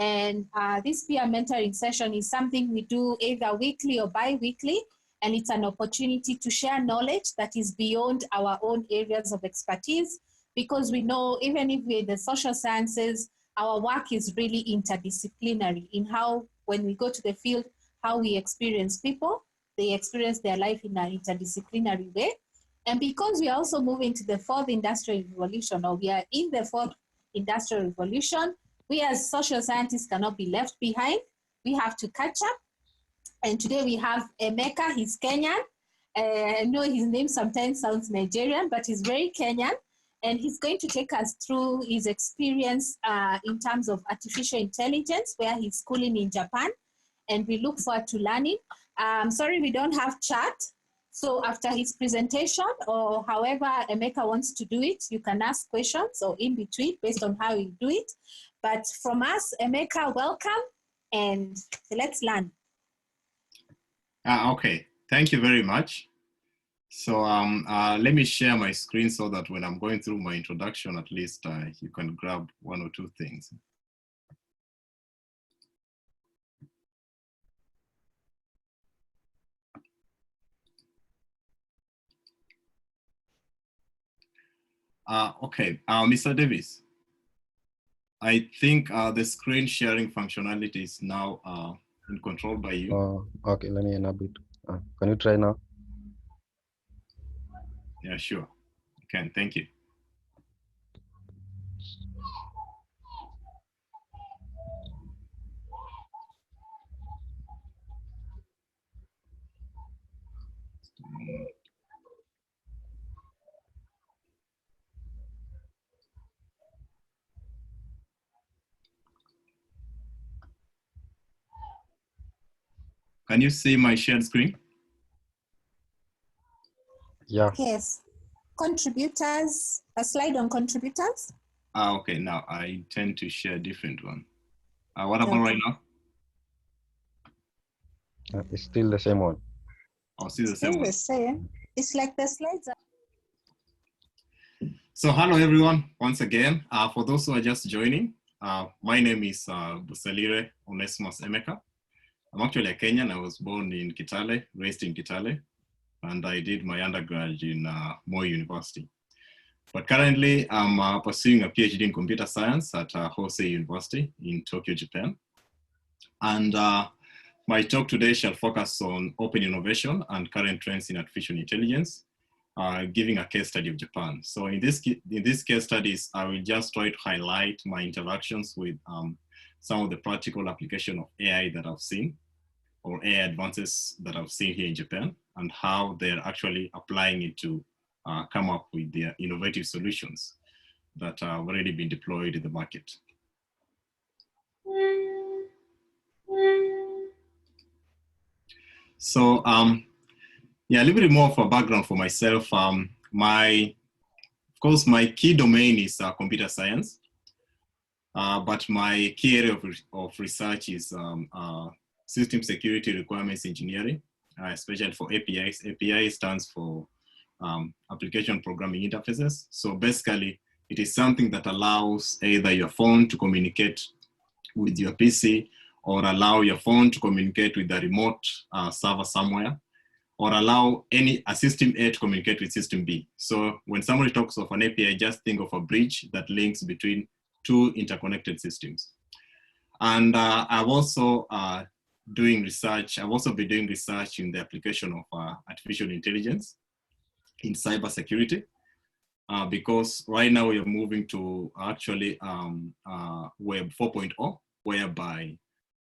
And this peer mentoring session is something we do either weekly or bi-weekly, and it's an opportunity to share knowledge that is beyond our own areas of expertise, because we know even if we're in the social sciences, our work is really interdisciplinary in how, when we go to the field, how we experience people, they experience their life in an interdisciplinary way. And because we are also moving to the fourth industrial revolution, or we are in the fourth industrial revolution, we as social scientists cannot be left behind. We have to catch up. And today we have Emeka. He's Kenyan. I know his name sometimes sounds Nigerian, but he's very Kenyan. And he's going to take us through his experience in terms of artificial intelligence, where he's schooling in Japan. And we look forward to learning. Sorry, we don't have chat. So after his presentation, or however Emeka wants to do it, you can ask questions or in between based on how you do it. But from us, Emeka, welcome, and let's learn. Okay, thank you very much. So let me share my screen so that when I'm going through my introduction, at least you can grab one or two things. Okay, Mr. Davis, I think the screen sharing functionality is now in control by you. Okay, let me enable it. Can you try now? Yeah, sure. You can, thank you. Can you see my shared screen? Yeah. Yes. Contributors, a slide on contributors. Okay, now I tend to share a different one. What about right now? It's still the same one. Oh, still the same one. The same. It's like the slides are. So hello everyone, once again. For those who are just joining, my name is Busalire Emeka. I'm actually a Kenyan. I was born in Kitale, raised in Kitale, and I did my undergrad in Moi University. But currently, I'm pursuing a PhD in computer science at Hosei University in Tokyo, Japan. And my talk today shall focus on open innovation and current trends in artificial intelligence, giving a case study of Japan. So in this case studies, I will just try to highlight my interactions with some of the practical application of AI that I've seen, or AI advances that I've seen here in Japan, and how they're actually applying it to come up with their innovative solutions that have already been deployed in the market. So yeah, a little bit more of a background for myself. Of course, my key domain is computer science, but my key area of research is system security requirements engineering, especially for APIs. API stands for application programming interfaces. So basically, it is something that allows either your phone to communicate with your PC, or allow your phone to communicate with a remote server somewhere, or allow a system A to communicate with system B. So when somebody talks of an API, just think of a bridge that links between two interconnected systems. And I've also doing research. I've also been doing research in the application of artificial intelligence in cybersecurity, because right now we are moving to actually Web 4.0, whereby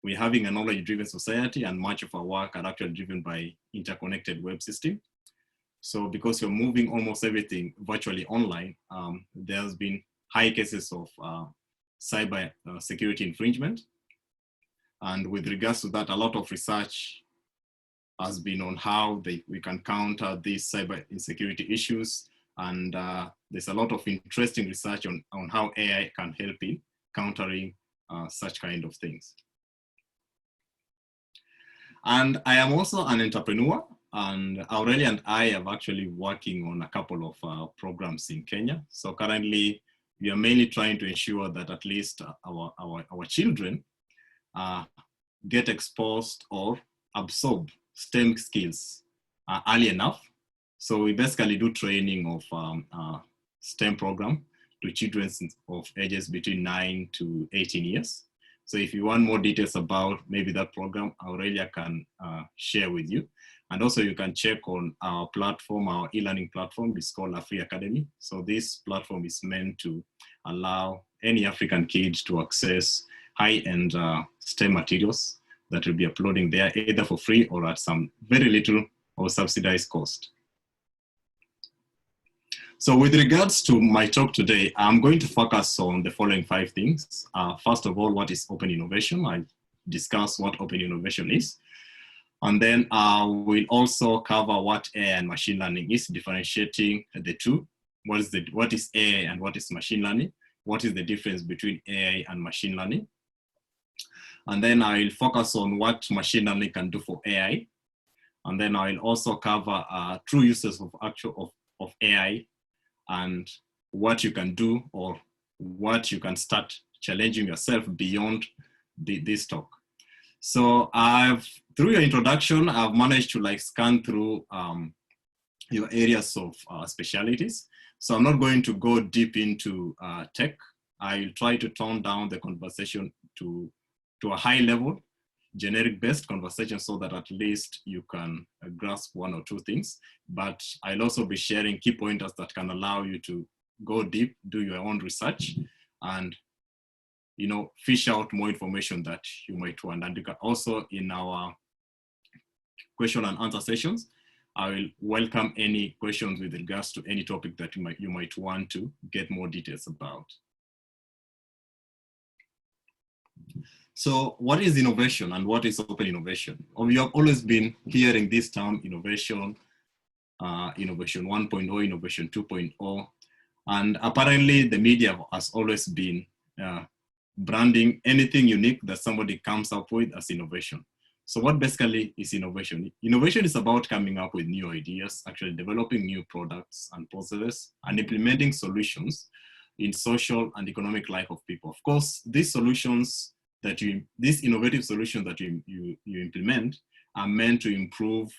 we're having a knowledge-driven society, and much of our work are actually driven by interconnected web system. So because we're moving almost everything virtually online, there's been high cases of cyber security infringement. And with regards to that, a lot of research has been on how we can counter these cyber insecurity issues. And there's a lot of interesting research on how AI can help in countering such kind of things. And I am also an entrepreneur, and Aurelia and I are actually working on a couple of programs in Kenya. So currently, we are mainly trying to ensure that at least our children get exposed or absorb STEM skills early enough. So we basically do training of STEM program to children of ages between 9 to 18 years. So if you want more details about maybe that program, Aurelia can share with you. And also you can check on our platform, our e-learning platform. It's called Free Academy. So this platform is meant to allow any African kid to access high-end STEM materials that will be uploading there either for free or at some very little or subsidized cost. So with regards to my talk today, I'm going to focus on the following 5 things. First of all, what is open innovation? I discuss what open innovation is. And then we'll also cover what AI and machine learning is, differentiating the two. What is AI and what is machine learning? What is the difference between AI and machine learning? And then I'll focus on what machine learning can do for AI. And then I'll also cover true uses of AI and what you can do or what you can start challenging yourself beyond this talk. So through your introduction, I've managed to scan through your areas of specialities. So I'm not going to go deep into tech. I'll try to tone down the conversation to a high level, generic based conversation so that at least you can grasp 1 or 2 things. But I'll also be sharing key pointers that can allow you to go deep, do your own research, and fish out more information that you might want. And you can also, in our question and answer sessions, I will welcome any questions with regards to any topic that you might want to get more details about. So what is innovation and what is open innovation? You have always been hearing this term innovation, innovation 1.0, innovation 2.0. And apparently the media has always been branding anything unique that somebody comes up with as innovation. So what basically is innovation? Innovation is about coming up with new ideas, actually developing new products and processes, and implementing solutions in social and economic life of people. Of course, these innovative solutions that you implement are meant to improve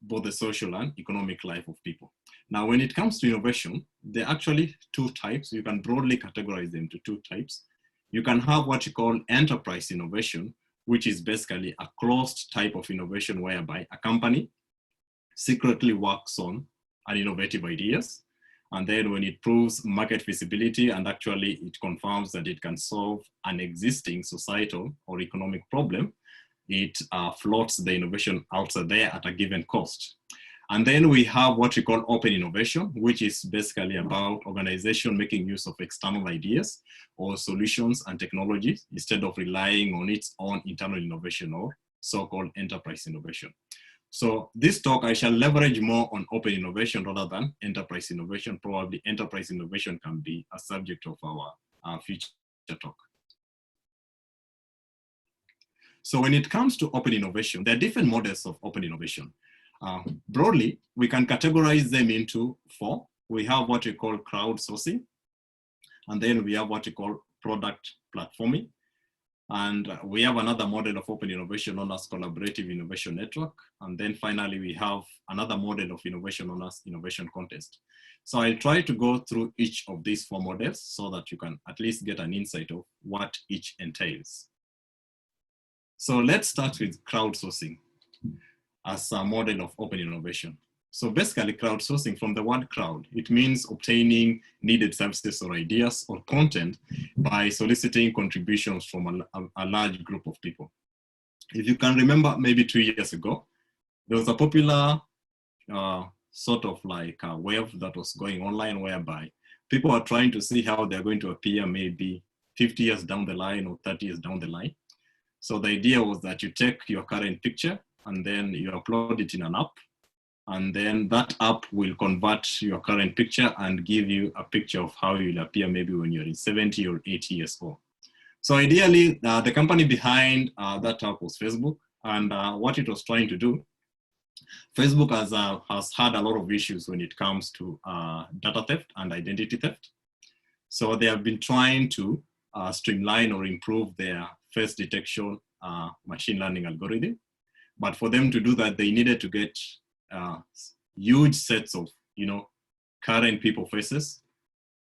both the social and economic life of people. Now, when it comes to innovation, there are actually 2 types. You can broadly categorize them to 2 types. You can have what you call enterprise innovation, which is basically a closed type of innovation whereby a company secretly works on an innovative ideas. And then when it proves market feasibility and actually it confirms that it can solve an existing societal or economic problem, it floats the innovation outside there at a given cost. And then we have what we call open innovation, which is basically about organization making use of external ideas or solutions and technologies instead of relying on its own internal innovation or so-called enterprise innovation. So this talk, I shall leverage more on open innovation rather than enterprise innovation. Probably enterprise innovation can be a subject of our future talk. So when it comes to open innovation, there are different models of open innovation. Broadly, we can categorize them into 4. We have what we call crowdsourcing, and then we have what we call product platforming. And we have another model of open innovation known as collaborative innovation network. And then finally, we have another model of innovation known as innovation contest. So I'll try to go through each of these 4 models so that you can at least get an insight of what each entails. So let's start with crowdsourcing as a model of open innovation. So basically crowdsourcing, from the word crowd, it means obtaining needed services or ideas or content by soliciting contributions from a large group of people. If you can remember, maybe 2 years ago, there was a popular sort of like a wave that was going online whereby people are trying to see how they're going to appear maybe 50 years down the line or 30 years down the line. So the idea was that you take your current picture and then you upload it in an app, and then that app will convert your current picture and give you a picture of how you'll appear maybe when you're in 70 or 80 years old. So ideally, the company behind that app was Facebook, and what it was trying to do, Facebook has had a lot of issues when it comes to data theft and identity theft. So they have been trying to streamline or improve their face detection machine learning algorithm. But for them to do that, they needed to get huge sets of, current people faces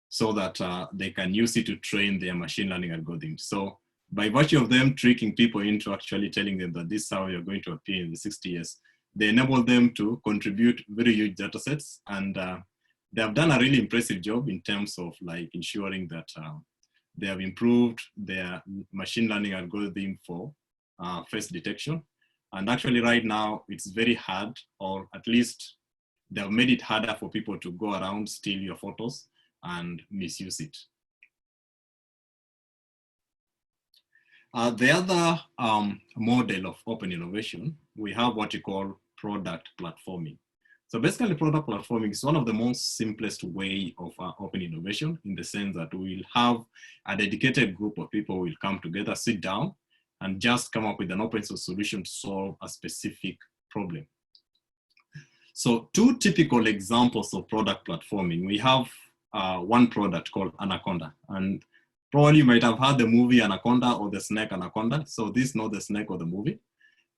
so that they can use it to train their machine learning algorithms. So by virtue of them tricking people into actually telling them that this is how you're going to appear in the 60 years, they enable them to contribute very huge data sets. And they have done a really impressive job in terms of like ensuring that they have improved their machine learning algorithm for face detection. And actually right now it's very hard, or at least they have made it harder for people to go around, steal your photos and misuse it. The other model of open innovation, we have what you call product platforming. So basically product platforming is one of the most simplest way of open innovation, in the sense that we'll have a dedicated group of people will come together, sit down, and just come up with an open source solution to solve a specific problem. So two typical examples of product platforming. We have one product called Anaconda, and probably you might have heard the movie Anaconda or the snake Anaconda. So this is not the snake or the movie,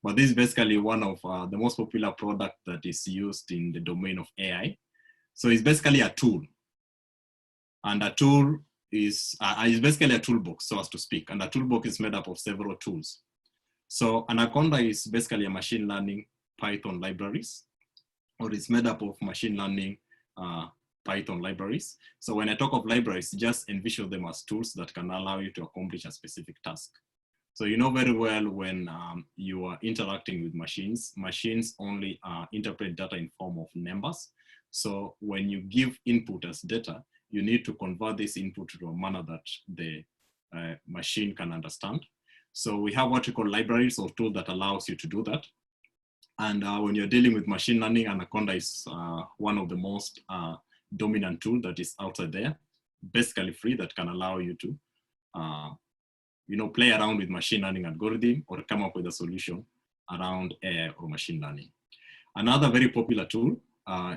but this is basically one of the most popular product that is used in the domain of AI. So it's basically a tool, and a tool is basically a toolbox, so as to speak, and a toolbox is made up of several tools. So Anaconda is basically a machine learning Python libraries, or it's made up of machine learning Python libraries. So when I talk of libraries, just envision them as tools that can allow you to accomplish a specific task. So you know very well when you are interacting with machines, machines only interpret data in form of numbers. So when you give input as data, you need to convert this input to a manner that the machine can understand. So we have what we call libraries or tools that allows you to do that. And when you're dealing with machine learning, Anaconda is one of the most dominant tool that is outside there, basically free, that can allow you to play around with machine learning algorithm or come up with a solution around AI or machine learning. Another very popular tool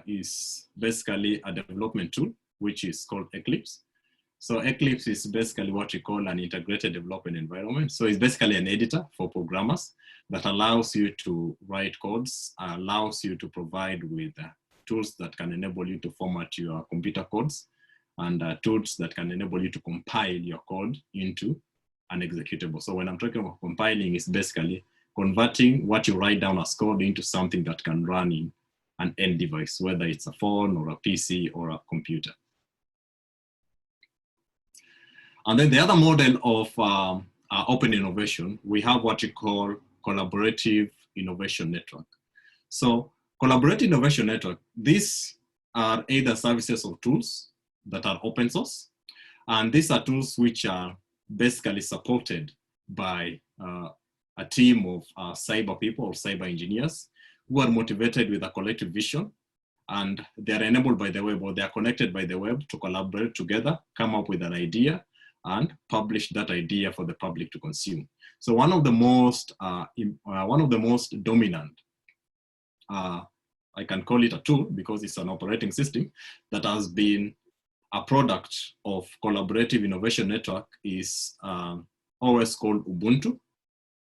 is basically a development tool, which is called Eclipse. So Eclipse is basically what we call an integrated development environment. So it's basically an editor for programmers that allows you to write codes, allows you to provide with tools that can enable you to format your computer codes, and tools that can enable you to compile your code into an executable. So when I'm talking about compiling, it's basically converting what you write down as code into something that can run in an end device, whether it's a phone or a PC or a computer. And then the other model of open innovation, we have what you call collaborative innovation network. So collaborative innovation network, these are either services or tools that are open source. And these are tools which are basically supported by a team of cyber people or cyber engineers who are motivated with a collective vision, and they're enabled by the web, or they're connected by the web to collaborate together, come up with an idea, and publish that idea for the public to consume. So one of the most dominant, I can call it a tool because it's an operating system that has been a product of collaborative innovation network is OS called Ubuntu.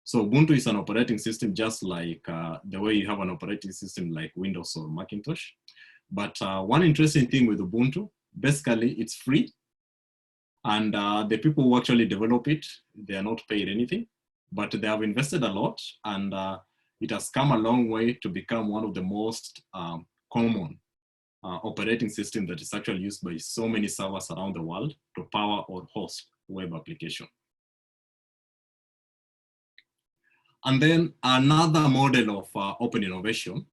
So Ubuntu is an operating system just like the way you have an operating system like Windows or Macintosh. But one interesting thing with Ubuntu, basically it's free. And the people who actually develop it, they are not paid anything, but they have invested a lot, and it has come a long way to become one of the most common operating systems that is actually used by so many servers around the world to power or host web application. And then another model of open innovation,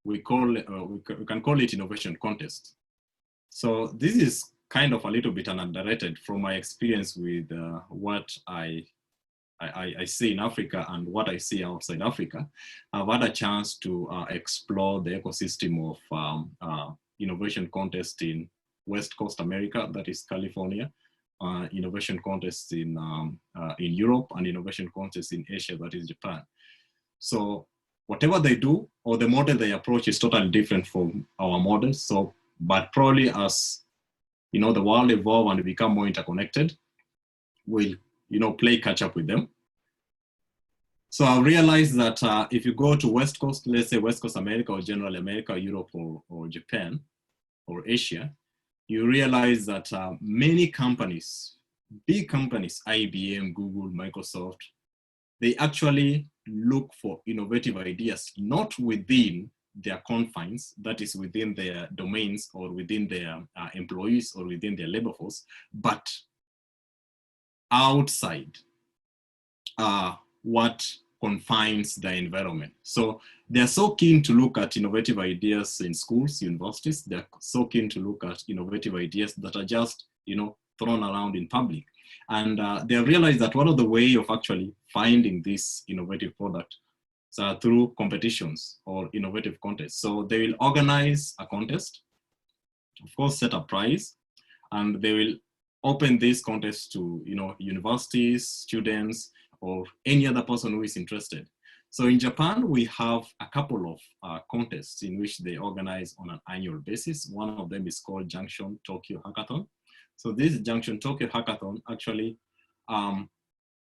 we can call it innovation contest. So this is kind of a little bit underrated from my experience with what I see in Africa and what I see outside Africa. I've had a chance to explore the ecosystem of innovation contest in West Coast America, that is California, innovation contests in Europe, and innovation contests in Asia, that is Japan. So whatever they do, or the model they approach, is totally different from our models. So, but probably as the world evolve and become more interconnected, we'll play catch up with them. So I realized that if you go to West Coast, let's say West Coast America or General America, Europe or Japan or Asia, you realize that many companies, big companies, IBM, Google, Microsoft, they actually look for innovative ideas, not within their confines, that is within their domains or within their employees or within their labor force, but outside what confines the environment. So they're so keen to look at innovative ideas in schools, universities. They're so keen to look at innovative ideas that are just, thrown around in public. And they have realized that one of the way of actually finding this innovative product is through competitions or innovative contests. So they will organize a contest, of course, set a prize, and they will open this contest to, universities, students, or any other person who is interested. So in Japan, we have a couple of contests in which they organize on an annual basis. One of them is called Junction Tokyo Hackathon. So this Junction Tokyo Hackathon actually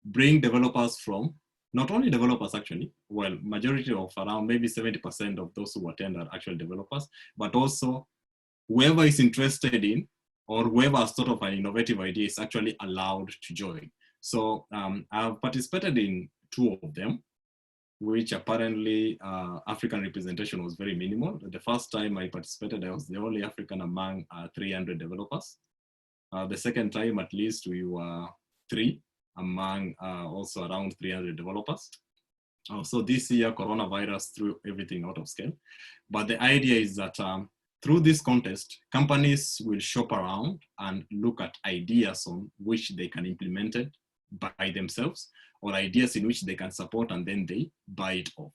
bring developers from, not only developers actually, well, majority of around maybe 70% of those who attend are actual developers, but also whoever is interested in or whoever has thought of an innovative idea is actually allowed to join. So I've participated in 2 of them, which apparently African representation was very minimal. The first time I participated, I was the only African among 300 developers. The second time, at least, we were 3 among also around 300 developers. So this year, coronavirus threw everything out of scale. But the idea is that through this contest, companies will shop around and look at ideas on which they can implement it by themselves, or ideas in which they can support, and then they buy it off.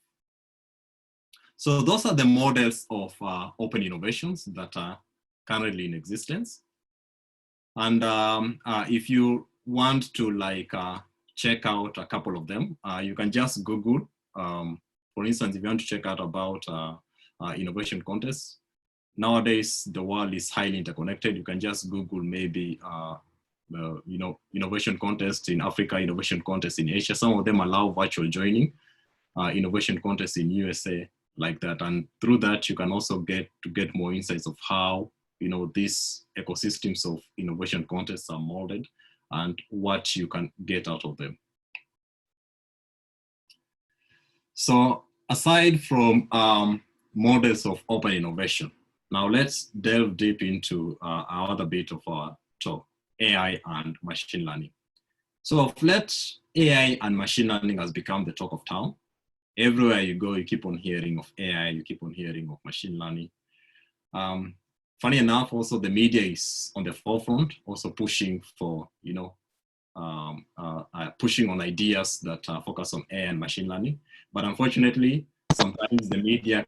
So those are the models of open innovations that are currently in existence. And if you want to check out a couple of them, you can just Google. For instance, if you want to check out about innovation contests, nowadays the world is highly interconnected. You can just Google maybe innovation contest in Africa, innovation contest in Asia. Some of them allow virtual joining, innovation contests in USA, like that. And through that, you can also get more insights of how these ecosystems of innovation contests are molded and what you can get out of them. So aside from models of open innovation, now let's delve deep into our other bit of our talk, AI and machine learning. So of late, AI and machine learning has become the talk of town. Everywhere you go, you keep on hearing of AI, you keep on hearing of machine learning. Funny enough, also the media is on the forefront, also pushing for, pushing on ideas that focus on AI and machine learning. But unfortunately, sometimes the media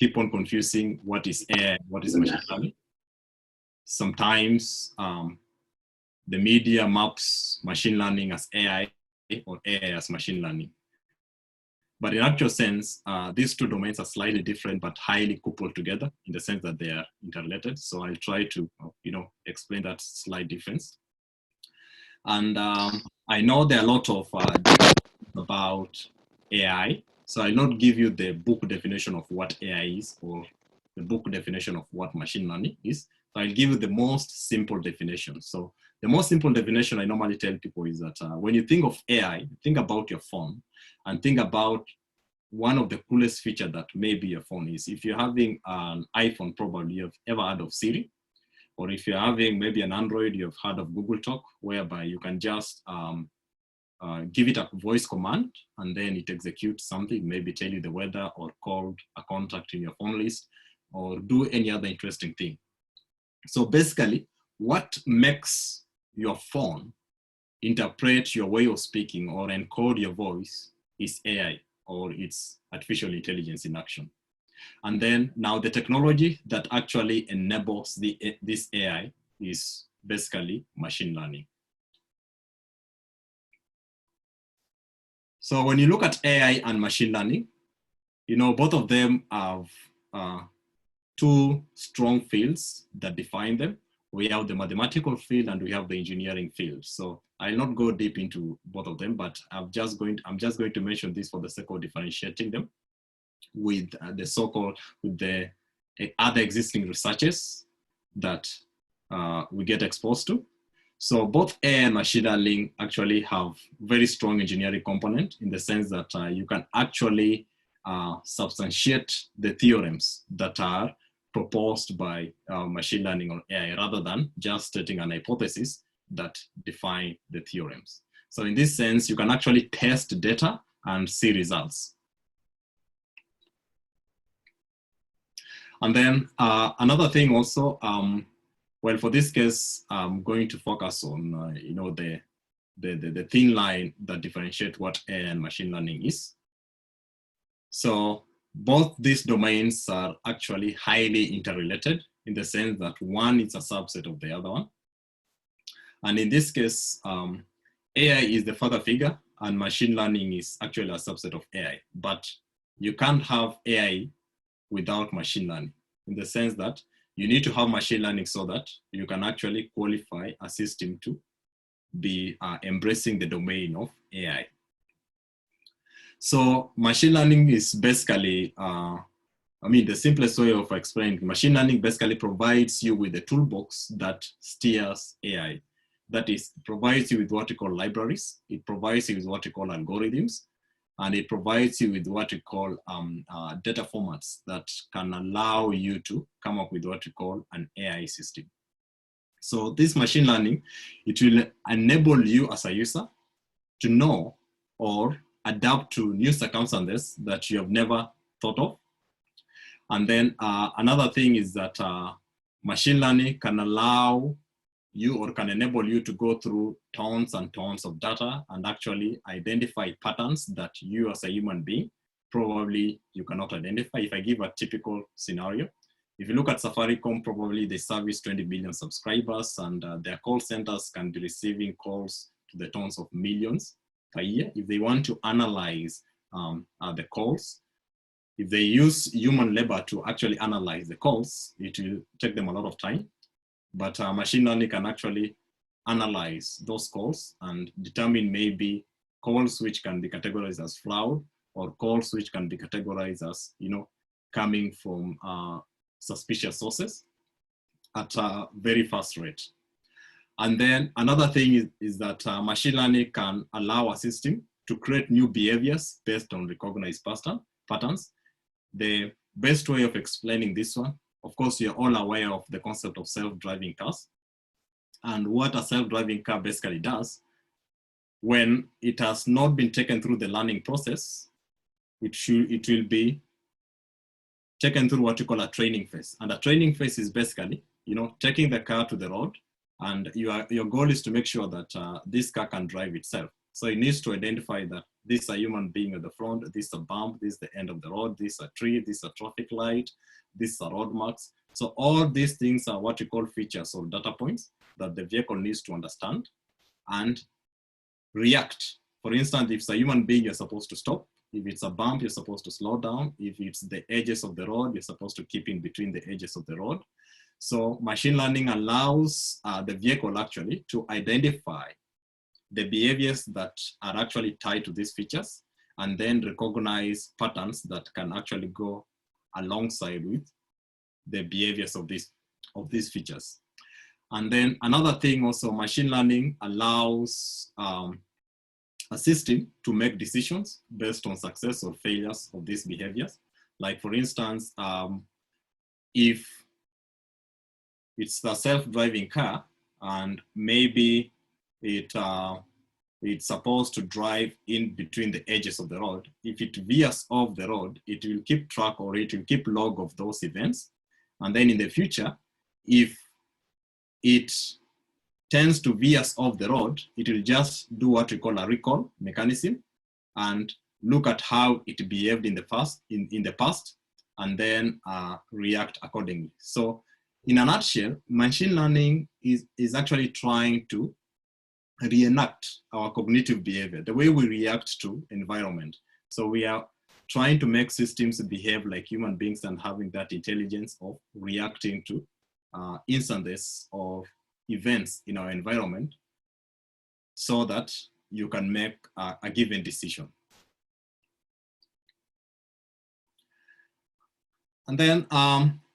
keep on confusing what is AI and what is machine learning. Sometimes the media maps machine learning as AI or AI as machine learning. But in actual sense, these 2 domains are slightly different, but highly coupled together in the sense that they are interrelated. So I'll try to, explain that slight difference. And I know there are a lot of about AI. So I'll not give you the book definition of what AI is or the book definition of what machine learning is. So I'll give you the most simple definition. So the most simple definition I normally tell people is that when you think of AI, think about your phone and think about one of the coolest features that maybe your phone is. If you're having an iPhone, probably you've ever heard of Siri, or if you're having maybe an Android, you've heard of Google Talk, whereby you can just give it a voice command and then it executes something, maybe tell you the weather or call a contact in your phone list or do any other interesting thing. So basically, what makes your phone interpret your way of speaking or encode your voice is AI, or it's artificial intelligence in action. And then now the technology that actually enables this AI is basically machine learning. So when you look at AI and machine learning, both of them have 2 strong fields that define them. We have the mathematical field and we have the engineering field. So I'll not go deep into both of them, but I'm just going to mention this for the sake of differentiating them with the so-called, with the other existing researches that we get exposed to. So both AI and machine learning actually have very strong engineering component in the sense that you can actually substantiate the theorems that are proposed by machine learning or AI rather than just stating an hypothesis that define the theorems. So in this sense, you can actually test data and see results. And then another thing also, well, for this case, I'm going to focus on you know, the thin line that differentiate what AI and machine learning is. So both these domains are actually highly interrelated in the sense that one is a subset of the other one. And in this case, AI is the father figure and machine learning is actually a subset of AI. But you can't have AI without machine learning in the sense that you need to have machine learning so that you can actually qualify a system to be embracing the domain of AI. So machine learning is basically, the simplest way of explaining, machine learning basically provides you with a toolbox that steers AI. That is, provides you with what we call libraries. It provides you with what we call algorithms. And it provides you with what we call data formats that can allow you to come up with what we call an AI system. So this machine learning, it will enable you as a user to know or adapt to new circumstances that you have never thought of. And then another thing is that machine learning can allow you or can enable you to go through tons and tons of data and actually identify patterns that you as a human being probably you cannot identify. If I give a typical scenario, if you look at Safaricom, probably they service 20 million subscribers and their call centers can be receiving calls to the tons of millions per year. If they want to analyze the calls, if they use human labor to actually analyze the calls, it will take them a lot of time. But machine learning can actually analyze those calls and determine maybe calls which can be categorized as flawed or calls which can be categorized as, you know, coming from suspicious sources at a very fast rate. And then another thing is that machine learning can allow a system to create new behaviors based on recognized patterns. The best way of explaining this one, of course, you're all aware of the concept of self-driving cars. And what a self-driving car basically does, when it has not been taken through the learning process, it will be taken through what you call a training phase. And a training phase is basically, you know, taking the car to the road, and your goal is to make sure that this car can drive itself. So it needs to identify that this is a human being at the front, this is a bump, this is the end of the road, this is a tree, this is a traffic light, this is a road marks. So all these things are what you call features or data points that the vehicle needs to understand and react. For instance, if it's a human being, you're supposed to stop. If it's a bump, you're supposed to slow down. If it's the edges of the road, you're supposed to keep in between the edges of the road. So machine learning allows the vehicle actually to identify the behaviors that are actually tied to these features and then recognize patterns that can actually go alongside with the behaviors of these features. And then another thing also, machine learning allows a system to make decisions based on success or failures of these behaviors. Like for instance, if it's a self-driving car and maybe it's supposed to drive in between the edges of the road, if it veers off the road, it will keep track or it will keep log of those events. And then in the future, if it tends to veer off the road, it will just do what we call a recall mechanism and look at how it behaved in the past and then react accordingly. So in a nutshell, machine learning is actually trying to reenact our cognitive behavior, the way we react to environment. So we are trying to make systems behave like human beings and having that intelligence of reacting to instances of events in our environment so that you can make a given decision. And then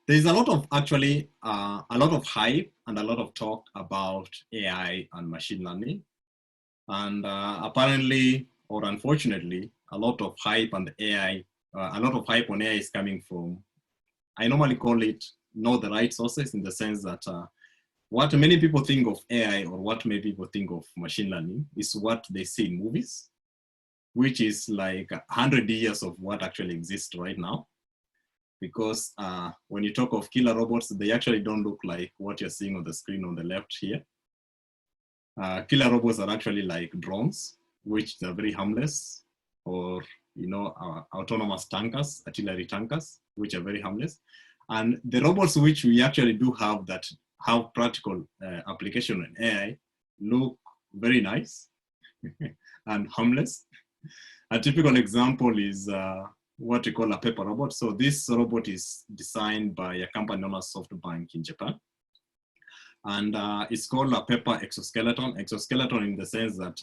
there's a lot of actually, a lot of hype and a lot of talk about AI and machine learning. And apparently, or unfortunately, a lot of hype on the AI, a lot of hype on AI is coming from, I normally call it not the right sources, in the sense that what many people think of AI or what many people think of machine learning is what they see in movies, which is like 100 years of what actually exists right now. Because when you talk of killer robots, they actually don't look like what you're seeing on the screen on the left here. Killer robots are actually like drones, which are very harmless, or autonomous tankers, artillery tankers, which are very harmless. And the robots which we actually do have that have practical application in AI look very nice and harmless. A typical example is what we call a paper robot. So this robot is designed by a company known as SoftBank in Japan. And it's called a paper exoskeleton. Exoskeleton in the sense that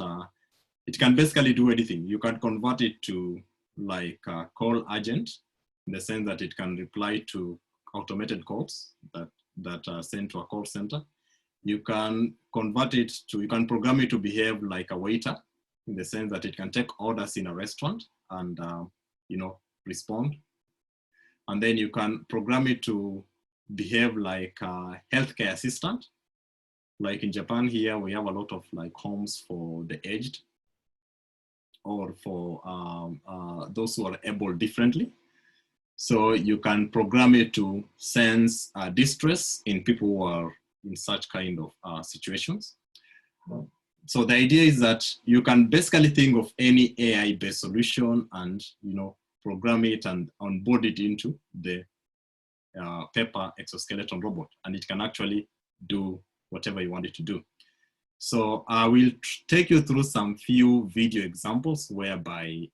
it can basically do anything. You can convert it to like a call agent, in the sense that it can reply to automated calls that are sent to a call center. You can convert it to, you can program it to behave like a waiter, in the sense that it can take orders in a restaurant and respond. And then you can program it to behave like a healthcare assistant. Like in Japan here, we have a lot of like homes for the aged, or for those who are able differently. So you can program it to sense distress in people who are in such kind of situations. So the idea is that you can basically think of any AI-based solution and program it and onboard it into the paper exoskeleton robot, and it can actually do whatever you want it to do. So I will take you through some few video examples whereby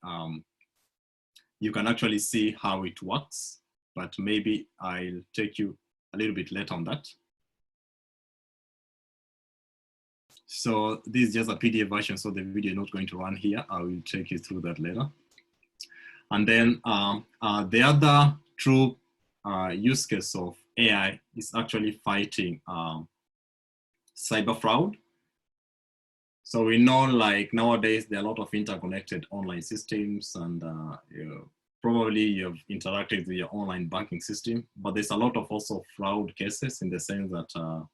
you can actually see how it works, but maybe I'll take you a little bit later on that. So this is just a PDF version, so the video is not going to run here. I will take you through that later. And then the other true use case of AI is actually fighting cyber fraud. So we know, like nowadays, there are a lot of interconnected online systems, and probably you've interacted with your online banking system, but there's a lot of also fraud cases, in the sense that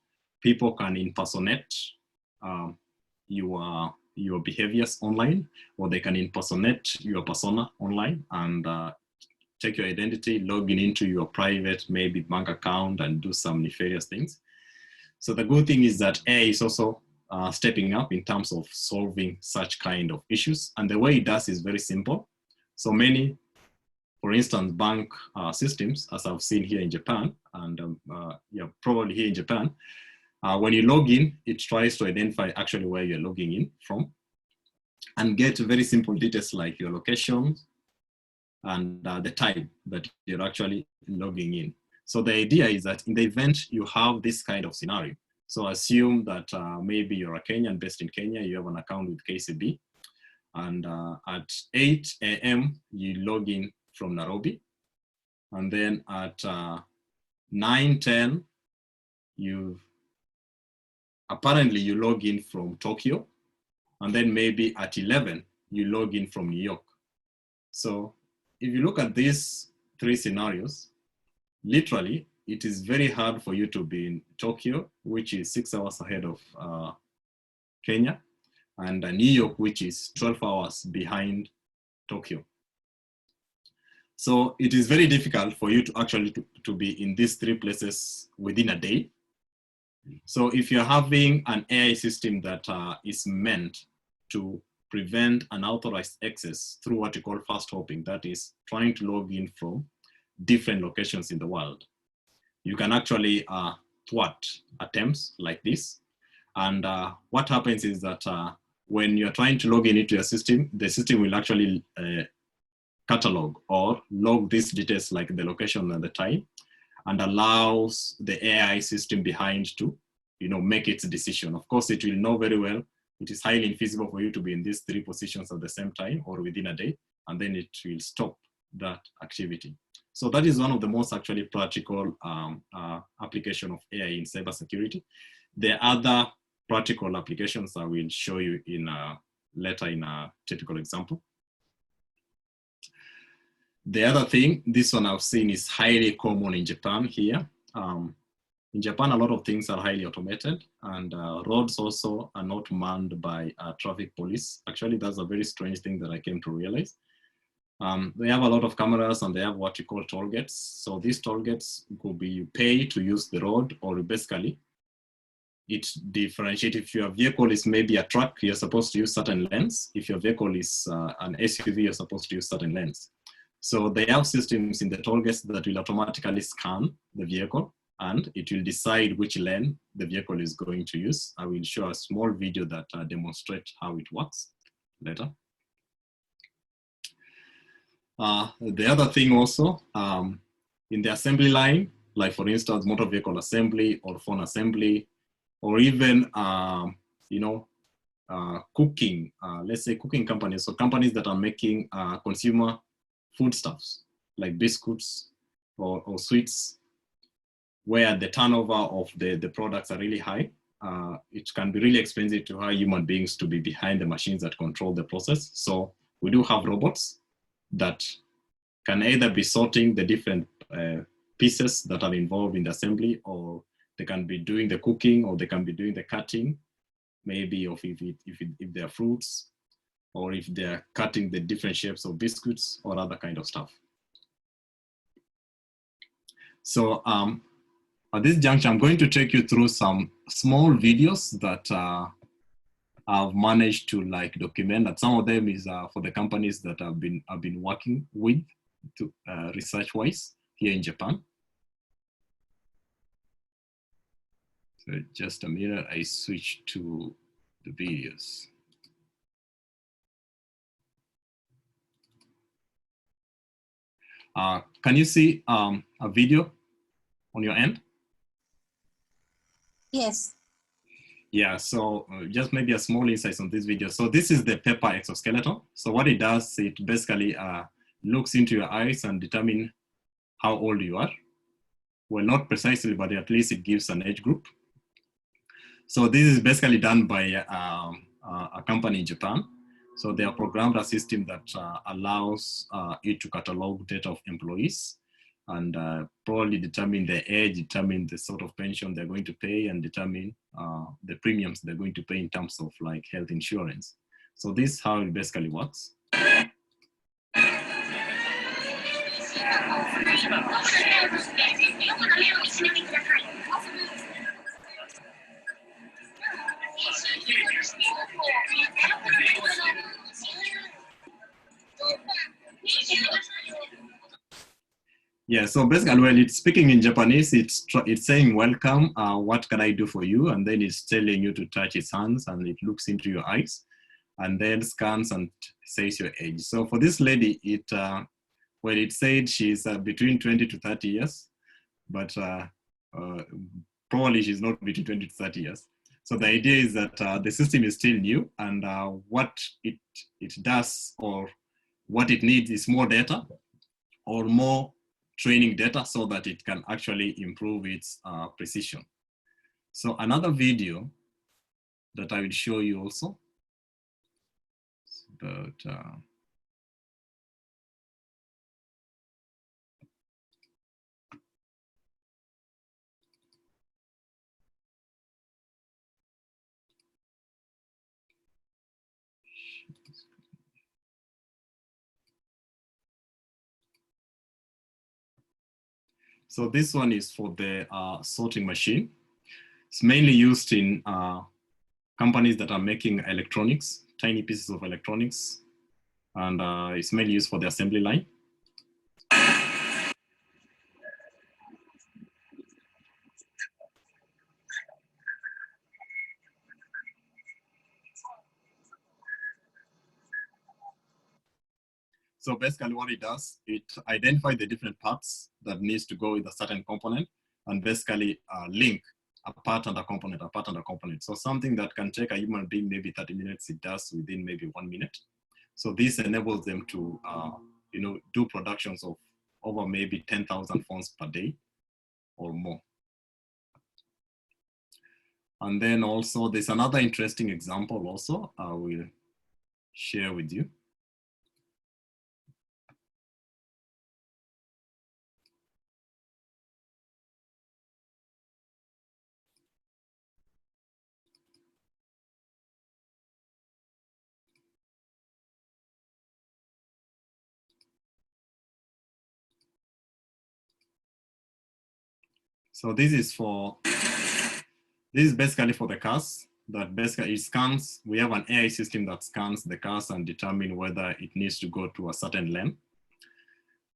people can impersonate your behaviors online, or they can impersonate your persona online and take your identity, log into your private, maybe bank account, and do some nefarious things. So the good thing is that AI is also stepping up in terms of solving such kind of issues. And the way it does is very simple. So many, for instance, bank systems, as I've seen here in Japan, and probably here in Japan, when you log in, it tries to identify actually where you're logging in from and get very simple details like your location and the time that you're actually logging in. So the idea is that in the event you have this kind of scenario, so assume that maybe you're a Kenyan based in Kenya, you have an account with KCB, and at 8 a.m. you log in from Nairobi, and then at 9:10 apparently you log in from Tokyo, and then maybe at 11 you log in from New York. So if you look at these three scenarios, literally, it is very hard for you to be in Tokyo, which is 6 hours ahead of Kenya, and New York, which is 12 hours behind Tokyo. So it is very difficult for you to actually to be in these three places within a day. So if you're having an AI system that is meant to prevent unauthorized access through what you call fast hopping, that is trying to log in from different locations in the world, you can actually thwart attempts like this. And what happens is that when you're trying to log in into your system, the system will actually catalog or log these details like the location and the time. and allows the AI system behind to, make its decision. Of course, it will know very well it is highly infeasible for you to be in these 3 positions at the same time or within a day, and then it will stop that activity. So that is one of the most actually practical application of AI in cybersecurity. There are other practical applications I will show you in later in a typical example. The other thing, this one I've seen is highly common in Japan here. In Japan, a lot of things are highly automated, and roads also are not manned by traffic police. Actually, that's a very strange thing that I came to realize. They have a lot of cameras, and they have what you call toll gates. So these toll gates could be you pay to use the road, or basically it differentiates. If your vehicle is maybe a truck, you're supposed to use certain lanes. If your vehicle is an SUV, you're supposed to use certain lanes. So they have systems in the toll gates that will automatically scan the vehicle, and it will decide which lane the vehicle is going to use. I will show a small video that demonstrates how it works later. The other thing also, in the assembly line, like for instance, motor vehicle assembly or phone assembly, or even, cooking, let's say cooking companies, so companies that are making consumer foodstuffs like biscuits or sweets, where the turnover of the products are really high. It can be really expensive to hire human beings to be behind the machines that control the process. So we do have robots that can either be sorting the different pieces that are involved in the assembly, or they can be doing the cooking, or they can be doing the cutting, maybe of if they're fruits, or if they're cutting the different shapes of biscuits or other kind of stuff. So at this juncture, I'm going to take you through some small videos that I've managed to document, that some of them is for the companies that I've been working with to research-wise here in Japan. So just a minute, I switch to the videos. Can you see a video on your end? Yes. Yeah, so just maybe a small insight on this video. So this is the paper exoskeleton. So what it does, it basically looks into your eyes and determine how old you are. Well, not precisely, but at least it gives an age group. So this is basically done by a company in Japan. So they have programmed a system that allows it to catalog data of employees and probably determine the age, determine the sort of pension they're going to pay, and determine the premiums they're going to pay in terms of health insurance. So this is how it basically works. Yeah, so basically, well, it's speaking in Japanese. It's saying, welcome, what can I do for you? And then it's telling you to touch its hands, and it looks into your eyes and then scans and says your age. So for this lady, it said she's between 20 to 30 years, but probably she's not between 20 to 30 years. So the idea is that the system is still new, and what it does, or what it needs, is more data or more training data so that it can actually improve its precision. So another video that I will show you also, but so this one is for the sorting machine. It's mainly used in companies that are making electronics, tiny pieces of electronics, and it's mainly used for the assembly line. So basically what it does, it identifies the different parts that needs to go with a certain component and basically link a part and a component, a part and a component. So something that can take a human being maybe 30 minutes, it does within maybe 1 minute. So this enables them to, do productions of over maybe 10,000 phones per day or more. And then also there's another interesting example also I will share with you. So this is basically for the cars that basically it scans. We have an AI system that scans the cars and determine whether it needs to go to a certain lane.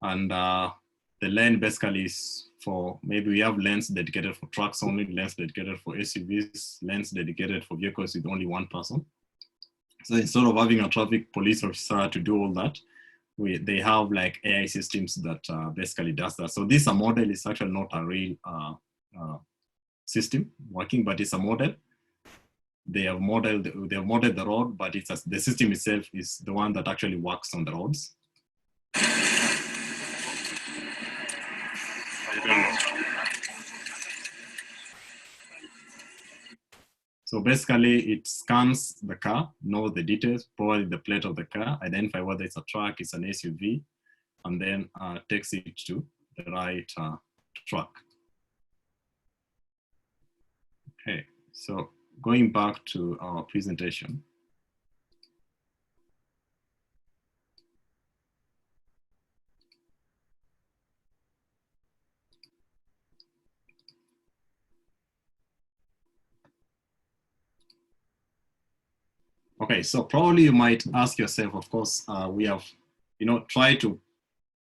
And the lane basically is for, maybe we have lanes dedicated for trucks only, lanes dedicated for SUVs, lanes dedicated for vehicles with only one person. So instead of having a traffic police officer to do all that, they have like AI systems that basically does that. So this model is actually not a real system working, but it's a model. They have modeled the road, but it's the system itself is the one that actually works on the roads. So basically it scans the car, knows the details, probably the plate of the car, identify whether it's a truck, it's an SUV, and then takes it to the right truck. Okay, so going back to our presentation. Okay, so probably you might ask yourself, of course, we have, tried to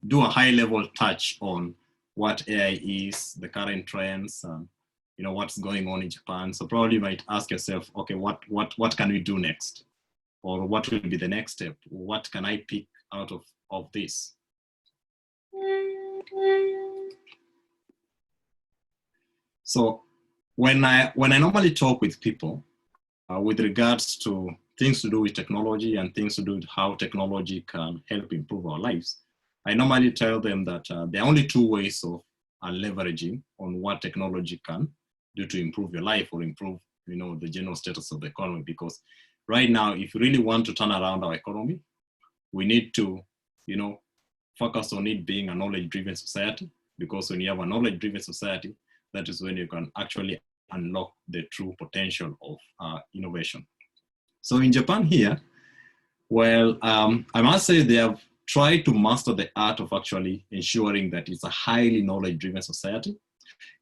do a high level touch on what AI is, the current trends, what's going on in Japan. So probably you might ask yourself, okay, what can we do next? Or what will be the next step? What can I pick out of this? So when I normally talk with people with regards to things to do with technology and things to do with how technology can help improve our lives, I normally tell them that there are only two ways of leveraging on what technology can do to improve your life or improve, the general status of the economy. Because right now, if you really want to turn around our economy, we need to, focus on it being a knowledge-driven society. Because when you have a knowledge-driven society, that is when you can actually unlock the true potential of innovation. So in Japan here, well, I must say they have tried to master the art of actually ensuring that it's a highly knowledge-driven society,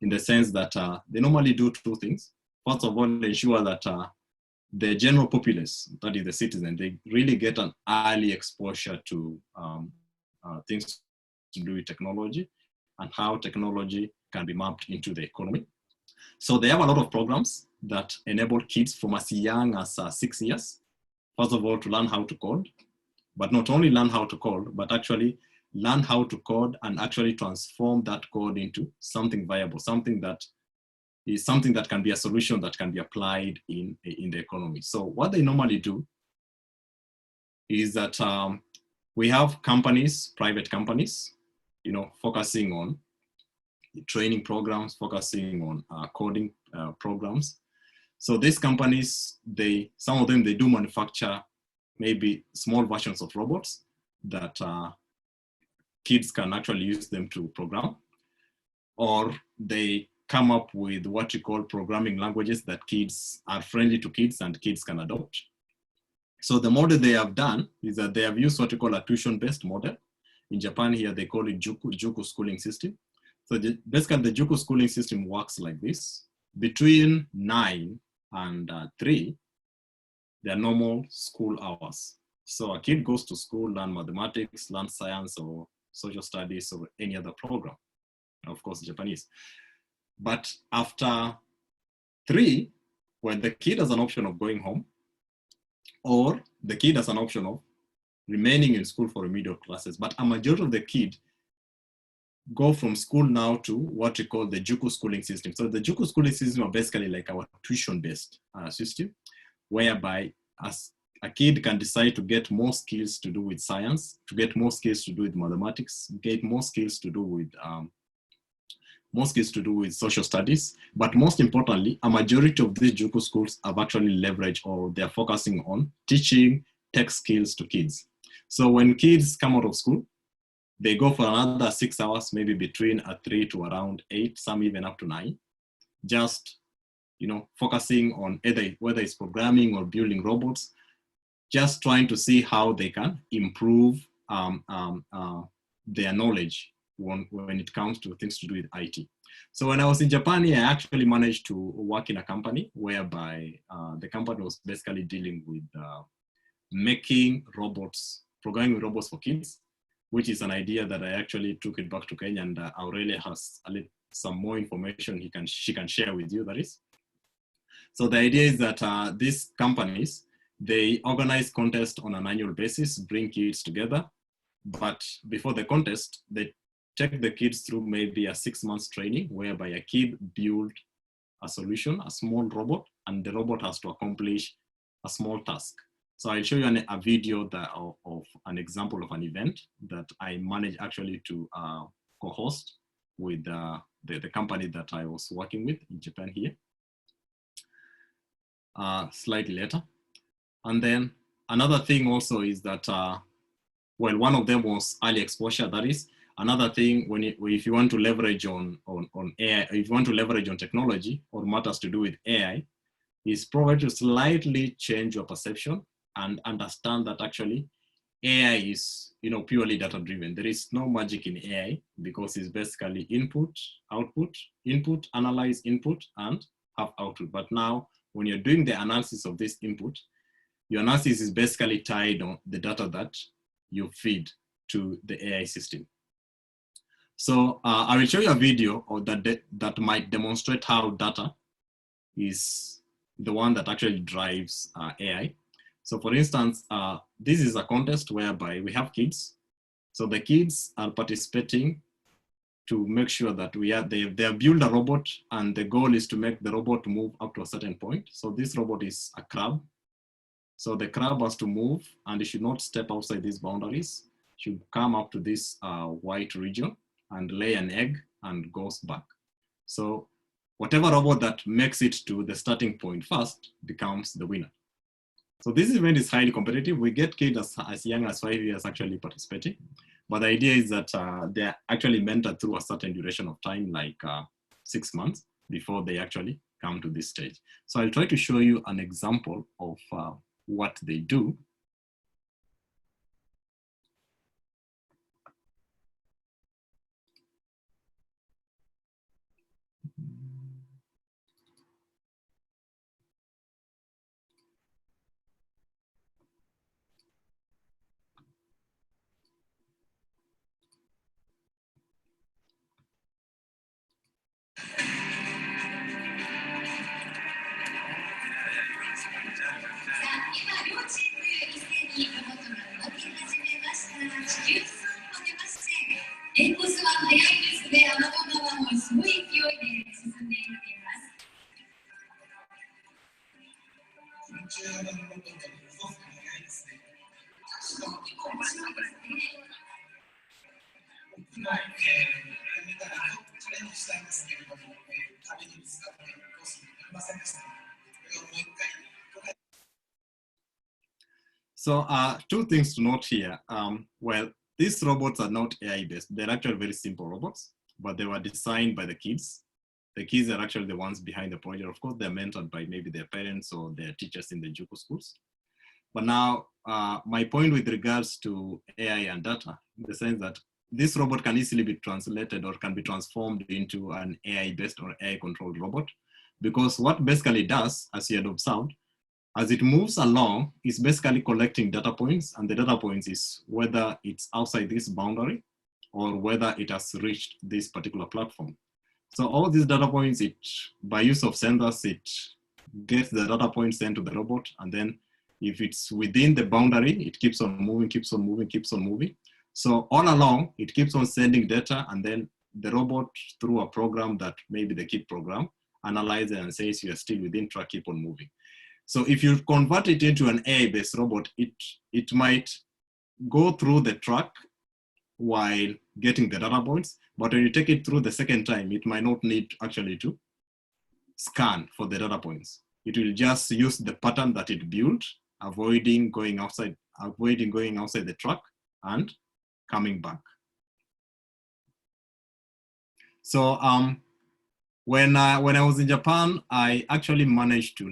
in the sense that they normally do two things. First of all, ensure that the general populace, that is the citizen, they really get an early exposure to things to do with technology and how technology can be mapped into the economy. So they have a lot of programs that enable kids from as young as 6 years, first of all, to learn how to code, but not only learn how to code, but actually learn how to code and actually transform that code into something viable, something that can be a solution that can be applied in the economy. So what they normally do is that we have companies, private companies, focusing on training programs, focusing on coding programs. So these companies, some of them, they do manufacture maybe small versions of robots that kids can actually use them to program, or they come up with what you call programming languages that kids are friendly to kids and kids can adopt. So the model they have done is that they have used what you call a tuition-based model. In Japan here, they call it Juku schooling system. So basically the Juku schooling system works like this. Between 9 and 3, they are normal school hours. So a kid goes to school, learn mathematics, learn science or social studies or any other program, of course, Japanese. But after 3, when the kid has an option of going home, or the kid has an option of remaining in school for remedial classes, but a majority of the kids go from school now to what we call the Juku schooling system. So the Juku schooling system are basically like our tuition-based system, whereby as a kid can decide to get more skills to do with science, to get more skills to do with mathematics, get more skills to do with social studies. But most importantly, a majority of these Juku schools have actually leveraged, or they're focusing on teaching tech skills to kids. So when kids come out of school, they go for another 6 hours, maybe between 3 to around 8, some even up to 9, just focusing on whether it's programming or building robots, just trying to see how they can improve their knowledge when it comes to things to do with IT. So when I was in Japan, I actually managed to work in a company whereby the company was basically dealing with making robots, programming robots for kids, which is an idea that I actually took it back to Kenya, and Aurelia has some more information she can share with you, that is. So the idea is that these companies, they organize contests on an annual basis, bring kids together, but before the contest, they take the kids through maybe a 6 months training, whereby a kid build a solution, a small robot, and the robot has to accomplish a small task. So I'll show you a video of an example of an event that I managed actually to co-host with the company that I was working with in Japan here, slightly later. And then another thing also is that, well, one of them was early exposure. That is another thing if you want to leverage on AI, if you want to leverage on technology or matters to do with AI, is probably to slightly change your perception and understand that actually AI is purely data driven. There is no magic in AI because it's basically input, output, input, analyze, input, and have output. But now when you're doing the analysis of this input, your analysis is basically tied on the data that you feed to the AI system. So I will show you a video that might demonstrate how data is the one that actually drives AI. So for instance, this is a contest whereby we have kids. So the kids are participating to make sure that they build a robot, and the goal is to make the robot move up to a certain point. So this robot is a crab. So the crab has to move, and it should not step outside these boundaries. It should come up to this white region and lay an egg and goes back. So whatever robot that makes it to the starting point first becomes the winner. So this event is highly competitive. We get kids as young as 5 years actually participating. But the idea is that they're actually mentored through a certain duration of time, like 6 months, before they actually come to this stage. So I'll try to show you an example of what they do. So two things to note here. Well, these robots are not AI-based. They're actually very simple robots, but they were designed by the kids. The kids are actually the ones behind the project. Of course, they're mentored by maybe their parents or their teachers in the Juku schools. But now, my point with regards to AI and data, in the sense that this robot can easily be translated or can be transformed into an AI-based or AI-controlled robot, because what basically does, as you had observed, as it moves along, it's basically collecting data points, and the data points is whether it's outside this boundary or whether it has reached this particular platform. So all these data points, by use of sensors, it gets the data points sent to the robot, and then If it's within the boundary, it keeps on moving, keeps on moving, keeps on moving. So all along, it keeps on sending data, and then the robot, through a program that maybe the kid program, analyzes and says you are still within track, keep on moving. So if you convert it into an AI-based robot, it might go through the track while getting the data points, but when you take it through the second time, it might not need actually to scan for the data points. It will just use the pattern that it built, avoiding going outside the track and coming back. So when I was in Japan, I actually managed to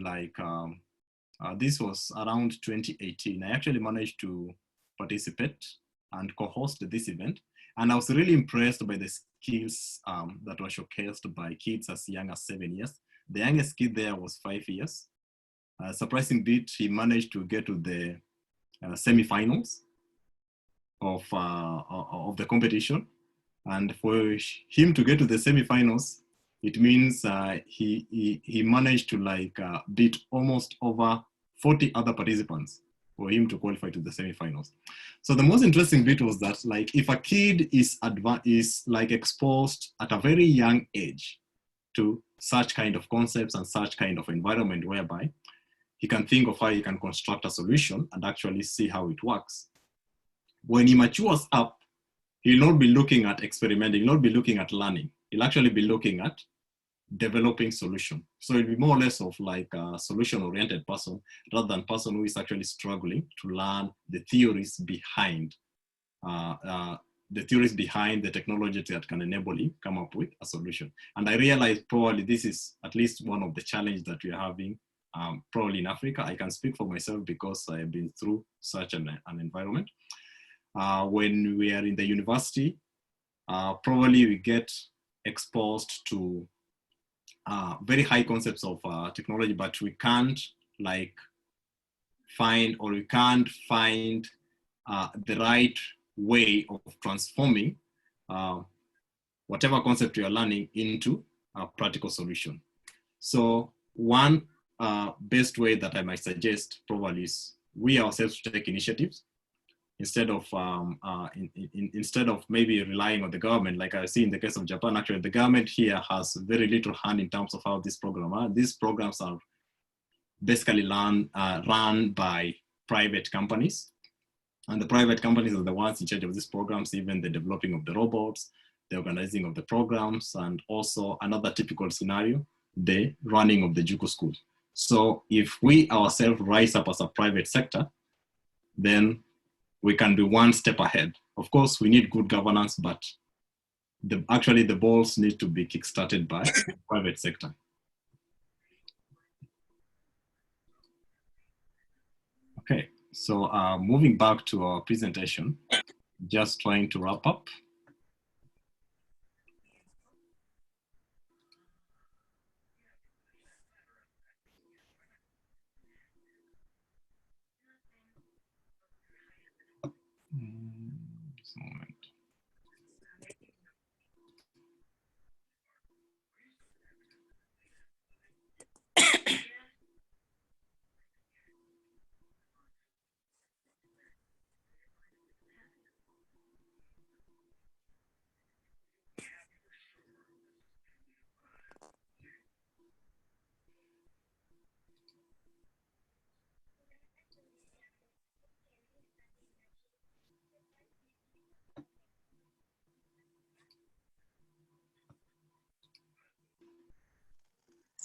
this was around 2018. I actually managed to participate and co-host this event. And I was really impressed by the skills that were showcased by kids as young as 7 years. The youngest kid there was 5 years. Surprising bit, he managed to get to the semi-finals of the competition. And for him to get to the semi-finals, it means he managed to beat almost over 40 other participants for him to qualify to the semi-finals. So the most interesting bit was that if a kid is exposed at a very young age to such kind of concepts and such kind of environment whereby he can think of how he can construct a solution and actually see how it works. When he matures up, he'll not be looking at experimenting, he'll not be looking at learning. He'll actually be looking at developing solution. So it'll be more or less of a solution-oriented person rather than person who is actually struggling to learn the theories behind the technology that can enable him come up with a solution. And I realized probably this is at least one of the challenges that we are having probably in Africa. I can speak for myself because I have been through such an environment. When we are in the university, probably we get exposed to very high concepts of technology, but we can't find the right way of transforming whatever concept you are learning into a practical solution. So one best way that I might suggest probably is we ourselves to take initiatives instead of maybe relying on the government. Like I see in the case of Japan, actually the government here has very little hand in terms of how this program are. These programs are basically run by private companies. And the private companies are the ones in charge of these programs, even the developing of the robots, the organizing of the programs, and also another typical scenario, the running of the Juku schools. So if we ourselves rise up as a private sector, then we can be one step ahead. Of course, we need good governance, but actually the balls need to be kickstarted by the private sector. Okay, so moving back to our presentation, just trying to wrap up. Just a moment.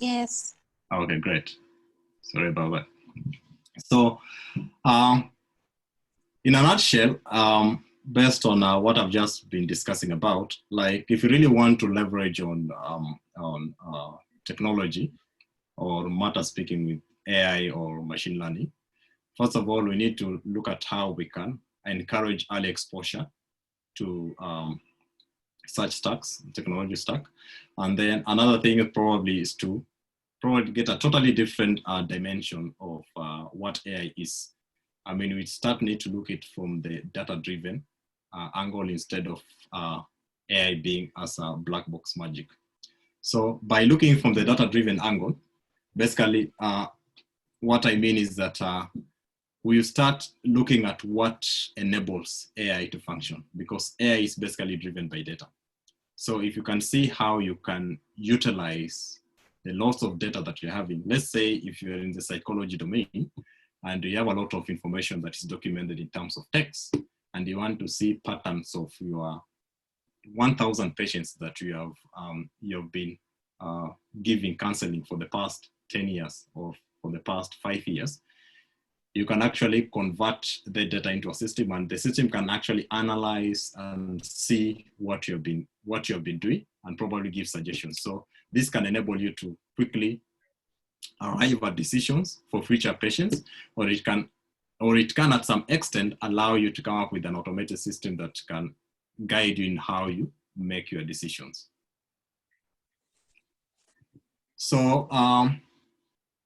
Yes. Okay, great. Sorry about that. So, in a nutshell, based on what I've just been discussing about, if you really want to leverage on technology, or matter speaking with AI or machine learning, first of all, we need to look at how we can encourage early exposure to such stacks, technology stack. And then another thing probably is to probably get a totally different dimension of what AI is. I mean, we need to look at it from the data-driven angle instead of AI being as a black box magic. So by looking from the data-driven angle, basically what I mean is that we start looking at what enables AI to function, because AI is basically driven by data. So if you can see how you can utilize the lots of data that you're having, let's say if you're in the psychology domain and you have a lot of information that is documented in terms of text, and you want to see patterns of your 1,000 patients that you have been giving counseling for the past 10 years or for the past 5 years, you can actually convert the data into a system, and the system can actually analyze and see what you've been doing and probably give suggestions. So this can enable you to quickly arrive at decisions for future patients, or it can at some extent allow you to come up with an automated system that can guide you in how you make your decisions. So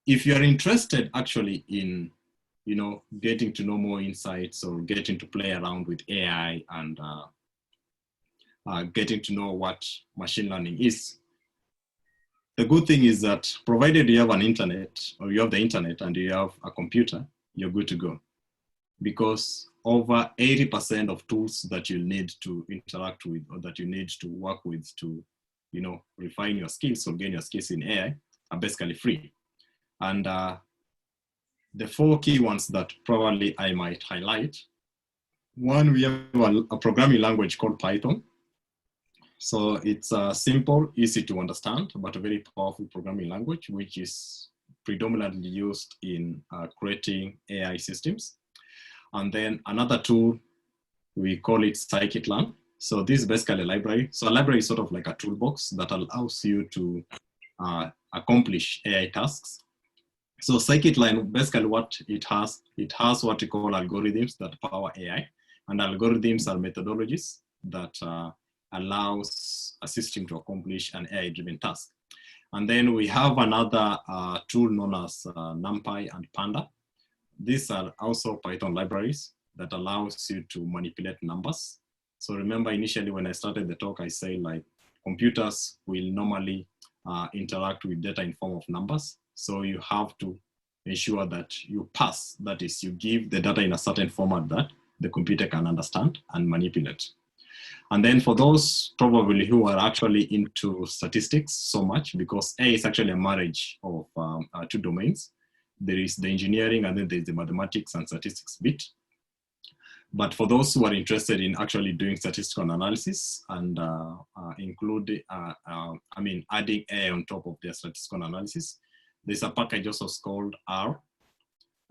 if you're interested actually in getting to know more insights or getting to play around with AI and getting to know what machine learning is, the good thing is that provided you have an internet, or you have the internet and you have a computer, you're good to go. Because over 80% of tools that you need to interact with, or that you need to work with to refine your skills or gain your skills in AI, are basically free. And the 4 key ones that probably I might highlight: one, we have a programming language called Python. So it's simple, easy to understand, but a very powerful programming language, which is predominantly used in creating AI systems. And then another tool, we call it scikit-learn. So this is basically a library. So a library is sort of like a toolbox that allows you to accomplish AI tasks. So scikit-learn, basically what it has what we call algorithms that power AI. And algorithms are methodologies that allows a system to accomplish an AI-driven task. And then we have another tool known as Numpy and Panda. These are also Python libraries that allows you to manipulate numbers. So remember initially when I started the talk, I say like computers will normally interact with data in form of numbers. So you have to ensure that you pass, that is, you give the data in a certain format that the computer can understand and manipulate. And then for those probably who are actually into statistics so much, because AI is actually a marriage of 2 domains. There is the engineering and then there's the mathematics and statistics bit. But for those who are interested in actually doing statistical analysis and adding AI on top of their statistical analysis, there's a package also called R,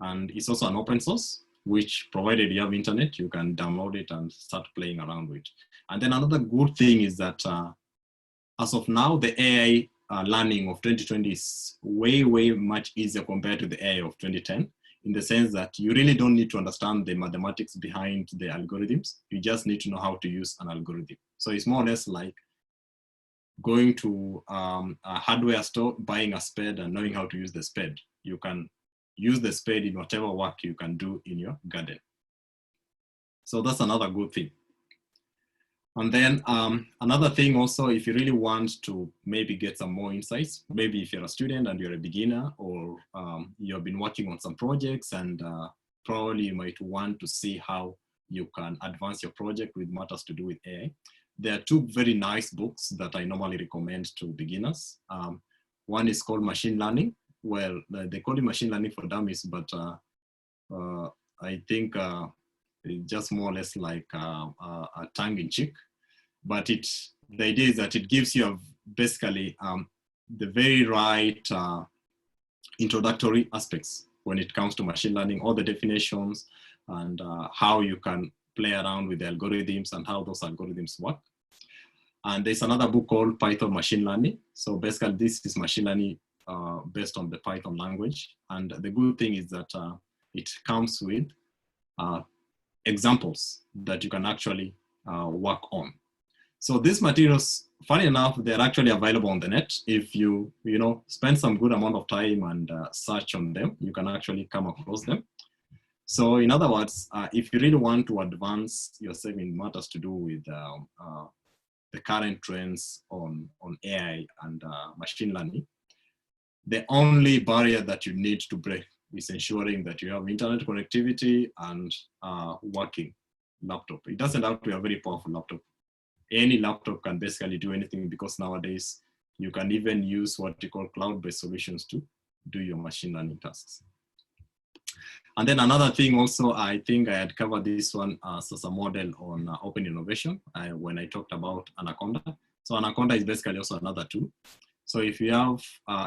and it's also an open source, which provided you have internet, you can download it and start playing around with. And then another good thing is that as of now, the AI learning of 2020 is way, way much easier compared to the AI of 2010, in the sense that you really don't need to understand the mathematics behind the algorithms. You just need to know how to use an algorithm. So it's more or less like going to a hardware store, buying a spade and knowing how to use the spade. You can use the spade in whatever work you can do in your garden. So that's another good thing. And then another thing also, if you really want to maybe get some more insights, maybe if you're a student and you're a beginner, or you've been working on some projects and probably you might want to see how you can advance your project with matters to do with AI. There are 2 very nice books that I normally recommend to beginners. One is called Machine Learning. Well, they call it Machine Learning for Dummies, but I think it's just more or less like a tongue-in-cheek. But the idea is that it gives you basically the very right introductory aspects when it comes to machine learning, all the definitions and how you can play around with the algorithms and how those algorithms work. And there's another book called Python Machine Learning. So basically this is machine learning based on the Python language. And the good thing is that it comes with examples that you can actually work on. So these materials, funny enough, they're actually available on the net. If you spend some good amount of time and search on them, you can actually come across them. So in other words, if you really want to advance yourself in matters to do with the current trends on AI and machine learning, the only barrier that you need to break is ensuring that you have internet connectivity and working laptop. It doesn't have to be a very powerful laptop. Any laptop can basically do anything, because nowadays you can even use what you call cloud-based solutions to do your machine learning tasks. And then another thing also, I think I had covered this one as a model on open innovation when I talked about Anaconda. So Anaconda is basically also another tool. So if you have,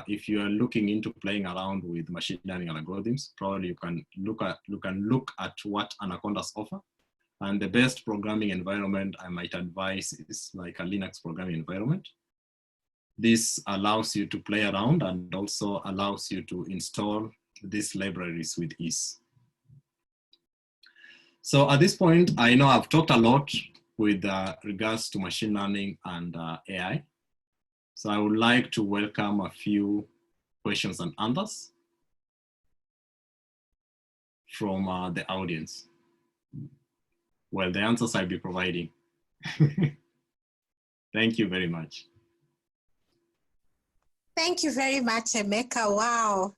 if you are looking into playing around with machine learning algorithms, probably you can look at what Anacondas offer. And the best programming environment I might advise is like a Linux programming environment. This allows you to play around and also allows you to install these libraries with ease. So at this point, I know I've talked a lot with regards to machine learning and AI. So I would like to welcome a few questions and answers from the audience. Well, the answers I'll be providing. Thank you very much. Thank you very much, Emeka. Wow.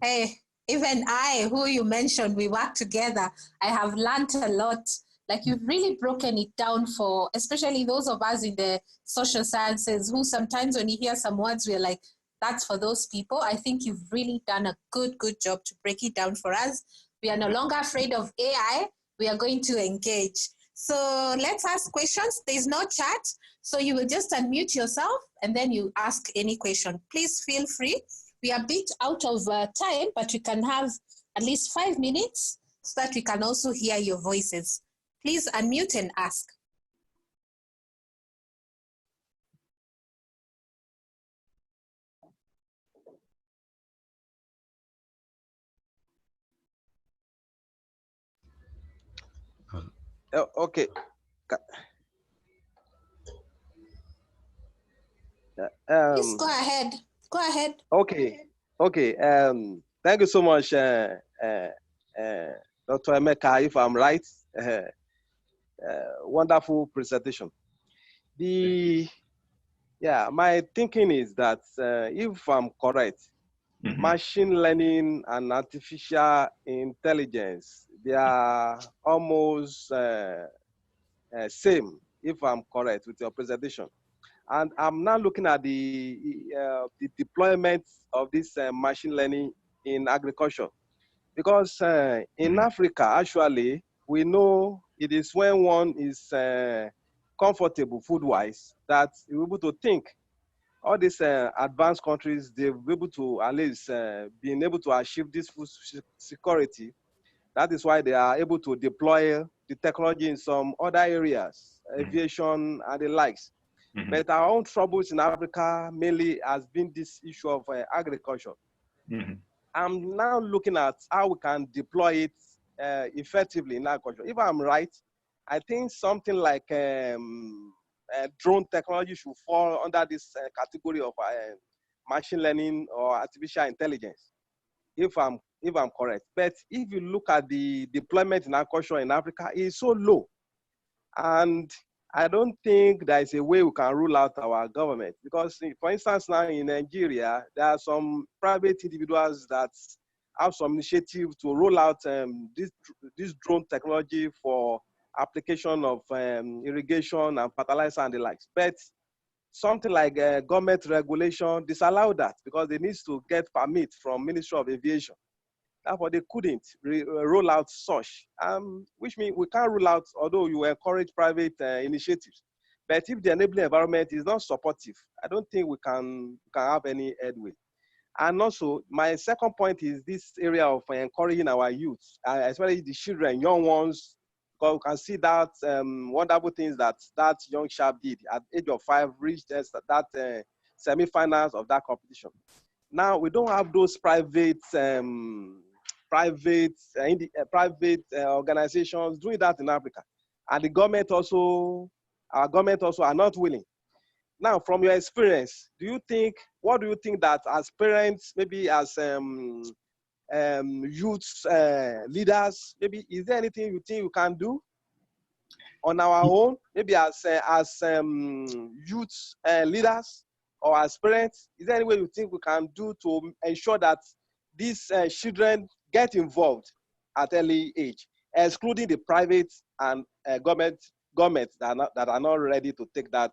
Hey, even I, who you mentioned, we work together. I have learned a lot. Like, you've really broken it down for, especially those of us in the social sciences, who sometimes when you hear some words, we're like, that's for those people. I think you've really done a good job to break it down for us. We are no longer afraid of AI. We are going to engage. So let's ask questions. There's no chat. So you will just unmute yourself and then you ask any question. Please feel free. We are a bit out of time, but we can have at least 5 minutes so that we can also hear your voices. Please unmute and ask. Okay. Please go ahead. Go ahead. Okay. Okay. Thank you so much, Dr. Emeka, if I'm right. Wonderful presentation. My thinking is that if I'm correct, machine learning and artificial intelligence, they are almost same, if I'm correct with your presentation. And I'm now looking at the deployment of this machine learning in agriculture. Because in Africa, actually, we know it is when one is comfortable food-wise that you're able to think. All these advanced countries, they've been able to at least been able to achieve this food security. That is why they are able to deploy the technology in some other areas, aviation and the likes. But our own troubles in Africa mainly has been this issue of agriculture. I'm now looking at how we can deploy it effectively in agriculture. If I'm right, I think something like drone technology should fall under this category of machine learning or artificial intelligence, if I'm correct. But if you look at the deployment in agriculture in Africa, it's so low. And I don't think there is a way we can rule out our government, because, for instance, now in Nigeria, there are some private individuals that have some initiative to roll out this drone technology for application of irrigation and fertilizer and the likes. But something like government regulation disallow that, because they need to get permit from Ministry of Aviation. Therefore, they couldn't roll out such, which means we can't rule out, although you encourage private initiatives. But if the enabling environment is not supportive, I don't think we can have any headway. And also, my second point is this area of encouraging our youth, especially the children, young ones, because we can see that wonderful things that young chap did at the age of 5, reached that semi-finals of that competition. Now, we don't have those private organizations doing that in Africa, and the government also, our government also are not willing. Now, from your experience, what do you think that as parents, maybe as youth leaders, maybe is there anything you think you can do on our own, maybe as youth leaders or as parents? Is there any way you think we can do to ensure that these children get involved at early age, excluding the private and governments that are not ready to take that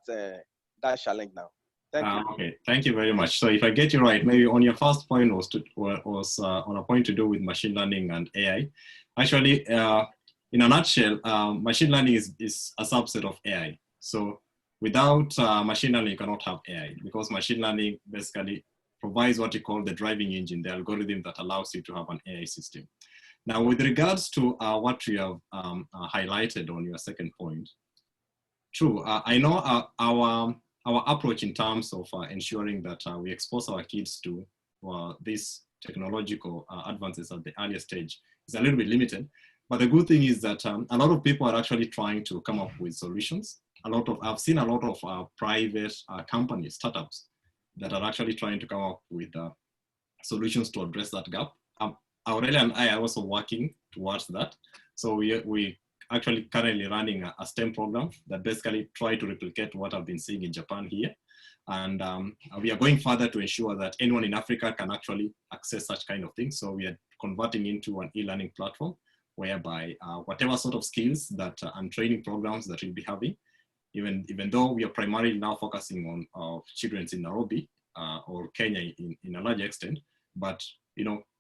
challenge now. Thank you. Okay, thank you very much. So if I get you right, maybe on your first point was on a point to do with machine learning and AI. Actually, in a nutshell, machine learning is a subset of AI. So without machine learning, you cannot have AI, because machine learning basically provides what you call the driving engine, the algorithm that allows you to have an AI system. Now, with regards to what you have highlighted on your second point, true, I know our approach in terms of ensuring that we expose our kids to these technological advances at the earliest stage is a little bit limited. But the good thing is that a lot of people are actually trying to come up with solutions. I've seen a lot of private companies, startups, that are actually trying to come up with solutions to address that gap. Aurelia and I are also working towards that. So we actually currently running a STEM program that basically try to replicate what I've been seeing in Japan here. And we are going further to ensure that anyone in Africa can actually access such kind of things. So we are converting into an e-learning platform whereby whatever sort of skills that and training programs that we'll be having, even though we are primarily now focusing on children in Nairobi or Kenya in a large extent, but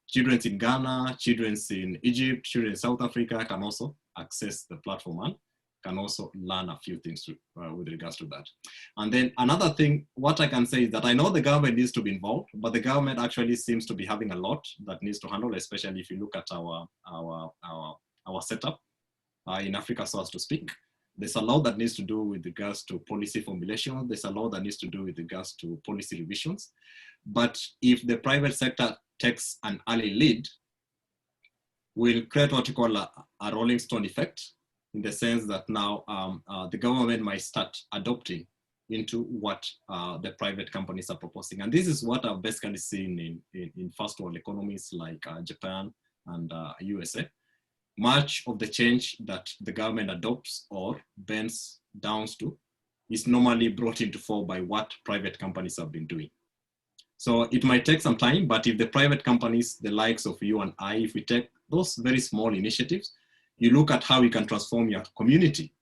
children in Ghana, children in Egypt, children in South Africa can also access the platform and can also learn a few things with regards to that. And then another thing, what I can say is that I know the government needs to be involved, but the government actually seems to be having a lot that needs to handle, especially if you look at our setup in Africa, so as to speak. There's a lot that needs to do with regards to policy formulation. There's a lot that needs to do with regards to policy revisions. But if the private sector takes an early lead, we'll create what you call a rolling stone effect, in the sense that now the government might start adopting into what the private companies are proposing. And this is what I've basically seen in first world economies like Japan and USA. Much of the change that the government adopts or bends down to is normally brought into fore by what private companies have been doing. So it might take some time, but if the private companies, the likes of you and I, if we take those very small initiatives, you look at how you can transform your community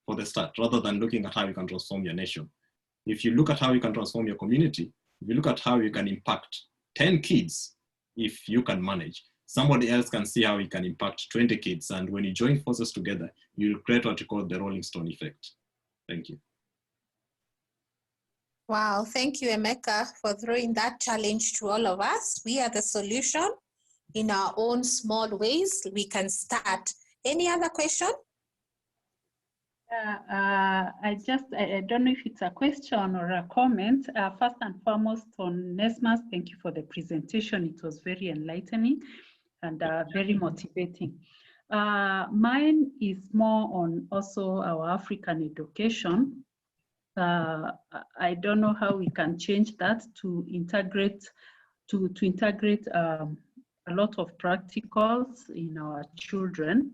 for the start, rather than looking at how you can transform your nation. If you look at how you can transform your community, if you look at how you can impact 10 kids, if you can manage, somebody else can see how you can impact 20 kids. And when you join forces together, you'll create what you call the rolling stone effect. Thank you. Wow, thank you, Emeka, for throwing that challenge to all of us. We are the solution in our own small ways. We can start. Any other question? I don't know if it's a question or a comment. First and foremost, on Nesmas, thank you for the presentation. It was very enlightening and very motivating. Mine is more on also our African education. I don't know how we can change that to integrate a lot of practicals in our children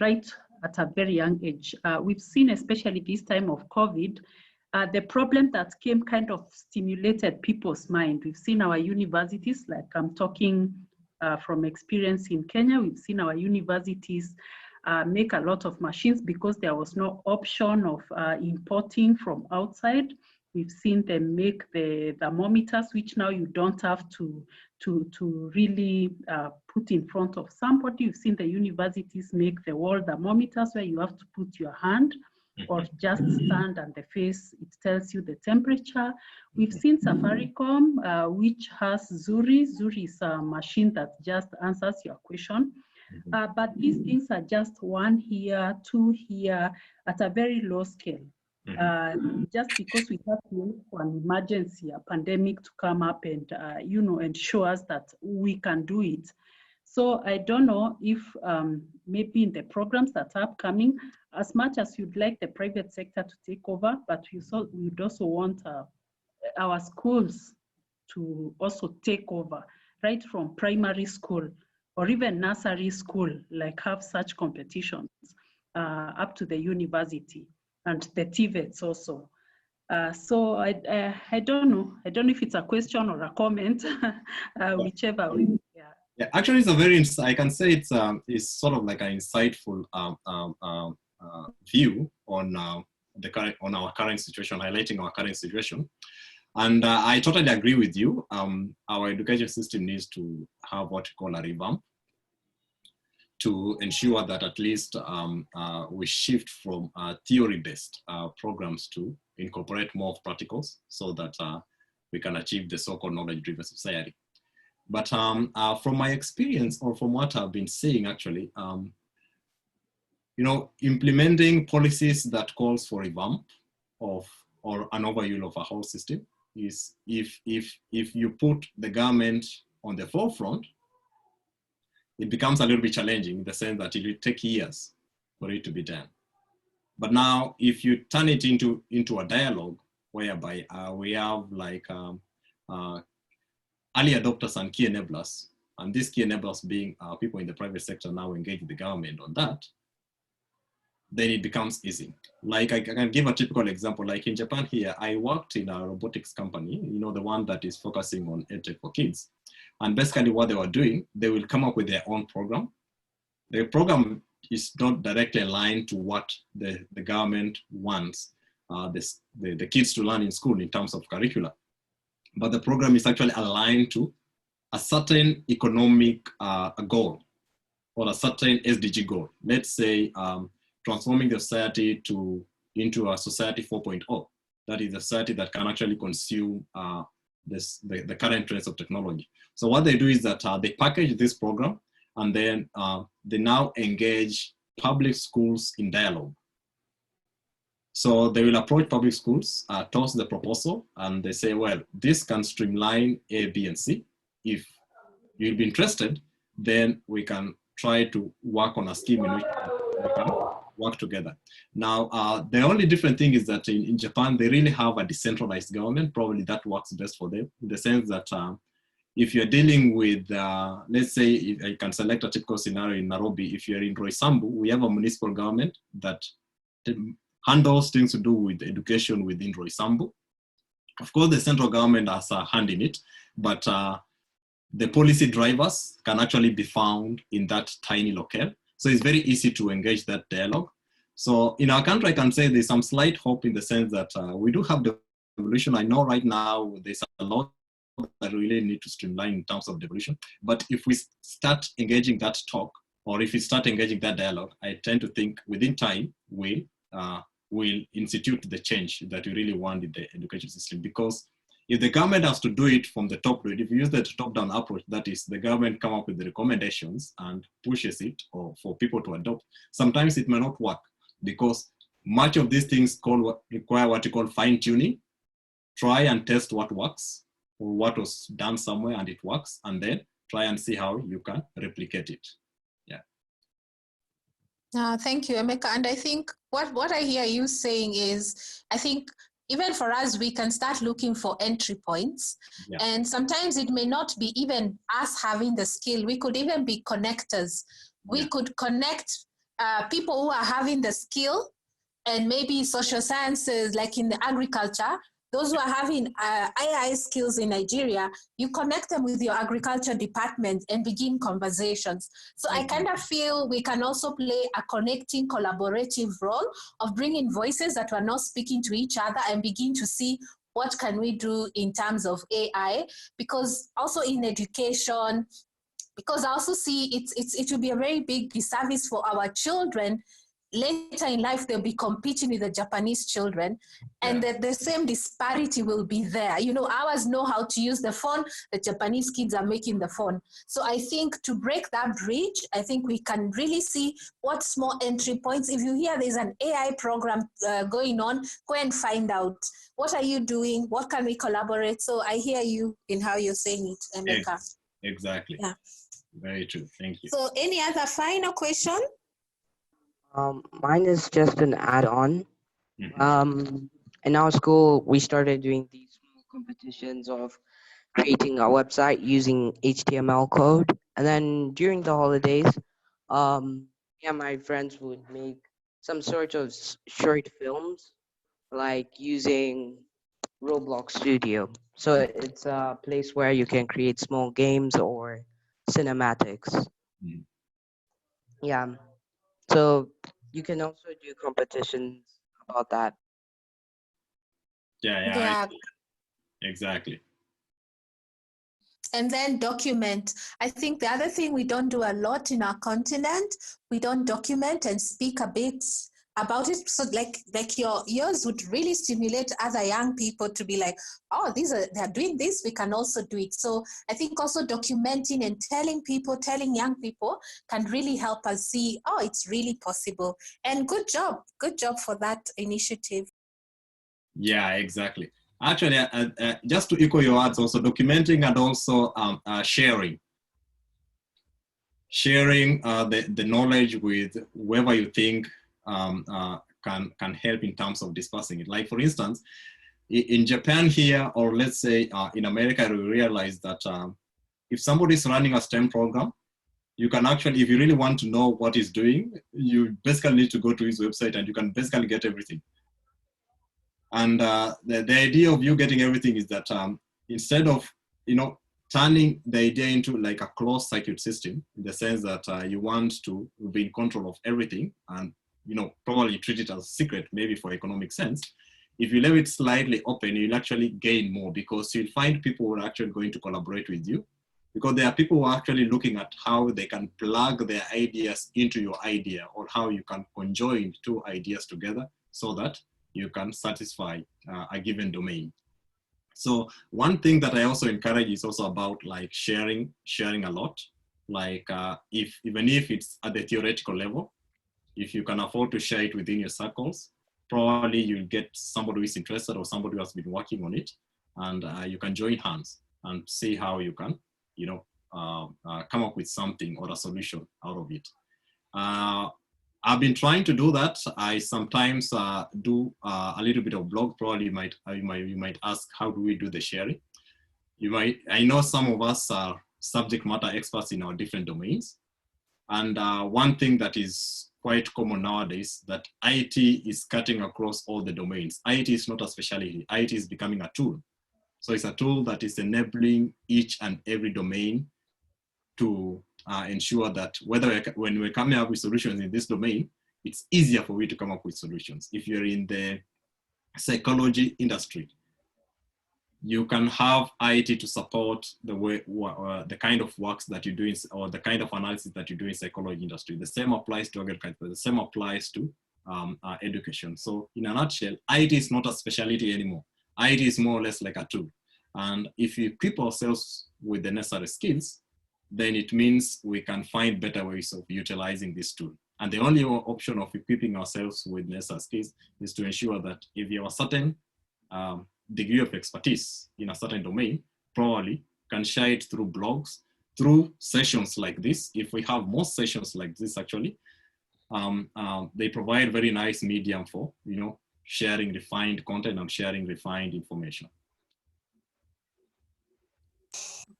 right at a very young age. We've seen, especially this time of COVID, the problem that came kind of stimulated people's mind. We've seen our universities, like I'm talking from experience in Kenya, we've seen our universities make a lot of machines because there was no option of importing from outside. We've seen them make the thermometers, which now you don't have to really put in front of somebody. You've seen the universities make the wall thermometers where you have to put your hand or just stand and the face, it tells you the temperature. We've seen Safaricom, which has Zuri. Zuri is a machine that just answers your question. But these things are just one here, two here, at a very low scale. Just because we have to wait for an emergency, a pandemic to come up and, ensure us that we can do it. So I don't know if maybe in the programs that are upcoming, as much as you'd like the private sector to take over, but we'd also want our schools to also take over, right from primary school or even nursery school, like have such competitions up to the university and the TVETs also. So I don't know. I don't know if it's a question or a comment, whichever way. Yeah. Yeah, actually, it's a very, I can say it's sort of like an insightful view on our current situation, highlighting our current situation. And I totally agree with you. Our education system needs to have what we call a revamp to ensure that at least we shift from theory-based programs to incorporate more of practicals so that we can achieve the so-called knowledge-driven society. But from my experience, or from what I've been seeing actually, implementing policies that calls for revamp of or an overhaul of a whole system is if you put the government on the forefront, it becomes a little bit challenging in the sense that it will take years for it to be done. But now, if you turn it into a dialogue whereby we have like early adopters and key enablers, and these key enablers being people in the private sector now engage with the government on that, then it becomes easy. Like I can give a typical example, like in Japan here, I worked in a robotics company, the one that is focusing on EdTech for kids. And basically what they were doing, they will come up with their own program. The program is not directly aligned to what the government wants the kids to learn in school in terms of curricula. But the program is actually aligned to a certain economic goal or a certain SDG goal. Let's say transforming the society into a society 4.0. That is a society that can actually consume the current trends of technology. So what they do is that they package this program and then they now engage public schools in dialogue. So they will approach public schools, toss the proposal, and they say, well, this can streamline A, B, and C. If you'll be interested, then we can try to work on a scheme in which we can work together. Now, the only different thing is that in Japan, they really have a decentralized government. Probably that works best for them in the sense that if you're dealing with, let's say, if I can select a typical scenario in Nairobi, if you're in Roysambu, we have a municipal government that handles things to do with education within Roysambu. Of course, the central government has a hand in it, but the policy drivers can actually be found in that tiny locale. So it's very easy to engage that dialogue. So in our country, I can say there's some slight hope in the sense that we do have devolution. I know right now there's a lot that we really need to streamline in terms of devolution. But if we start engaging that talk, or if we start engaging that dialogue, I tend to think within time we'll institute the change that we really want in the education system. Because if the government has to do it from the top, if you use the top-down approach, that is the government come up with the recommendations and pushes it or for people to adopt, sometimes it may not work because much of these things require what you call fine-tuning. Try and test what works or what was done somewhere and it works, and then try and see how you can replicate it. Thank you, Emeka. And I think what I hear you saying is, I think even for us, we can start looking for entry points. Yeah. And sometimes it may not be even us having the skill. We could even be connectors. We could connect people who are having the skill and maybe social sciences, like in the agriculture, those who are having AI skills in Nigeria, you connect them with your agriculture department and begin conversations. So I kind of feel we can also play a connecting, collaborative role of bringing voices that are not speaking to each other and begin to see what can we do in terms of AI, because also in education, because I also see it will be a very big disservice for our children. Later in life, they'll be competing with the Japanese children, and the same disparity will be there. Ours know how to use the phone, the Japanese kids are making the phone. So I think to break that bridge, I think we can really see what small entry points. If you hear there's an AI program going on, go and find out. What are you doing? What can we collaborate? So I hear you in how you're saying it, Emeka. Exactly. Yeah. Very true. Thank you. So any other final question? Mine is just an add-on. In our school, we started doing these small competitions of creating a website using HTML code. And then during the holidays, my friends would make some sort of short films, like using Roblox Studio. So it's a place where you can create small games or cinematics. Mm. Yeah. So you can also do competitions about that. Yeah, Yeah. exactly. And then document. I think the other thing we don't do a lot in our continent, we don't document and speak a bit about it. So like yours would really stimulate other young people to be like, oh, they're doing this, we can also do it. So I think also documenting and telling young people can really help us see, oh, it's really possible. And good job for that initiative. Yeah, exactly. Actually, just to echo your words, also documenting and also sharing. Sharing the knowledge with whoever you think can help in terms of dispersing it. Like for instance, in Japan here, or let's say in America, we realize that if somebody is running a STEM program, you can actually, if you really want to know what he's doing, you basically need to go to his website and you can basically get everything. And the idea of you getting everything is that instead of, turning the idea into like a closed circuit system, in the sense that you want to be in control of everything and, probably treat it as a secret, maybe for economic sense. If you leave it slightly open, you'll actually gain more because you'll find people who are actually going to collaborate with you, because there are people who are actually looking at how they can plug their ideas into your idea, or how you can conjoin two ideas together so that you can satisfy a given domain. So one thing that I also encourage is also about like sharing a lot. Like even if it's at the theoretical level, if you can afford to share it within your circles, probably you'll get somebody who is interested or somebody who has been working on it, and you can join hands and see how you can, come up with something or a solution out of it. I've been trying to do that. I sometimes do a little bit of blog. Probably you might ask, how do we do the sharing? I know some of us are subject matter experts in our different domains. And one thing that is quite common nowadays, that IT is cutting across all the domains. IT is not a specialty. IT is becoming a tool. So it's a tool that is enabling each and every domain to ensure that when we're coming up with solutions in this domain, it's easier for you to come up with solutions. If you're in the psychology industry, you can have IT to support the kind of works that you do, or the kind of analysis that you do in psychology industry. The same applies to agriculture. The same applies to education. So in a nutshell, IT is not a specialty anymore. IT is more or less like a tool. And if we equip ourselves with the necessary skills, then it means we can find better ways of utilizing this tool. And the only option of equipping ourselves with necessary skills is to ensure that if you have a certain degree of expertise in a certain domain, probably can share it through blogs, through sessions like this. If we have more sessions like this, actually, they provide very nice medium for, sharing refined content and sharing refined information.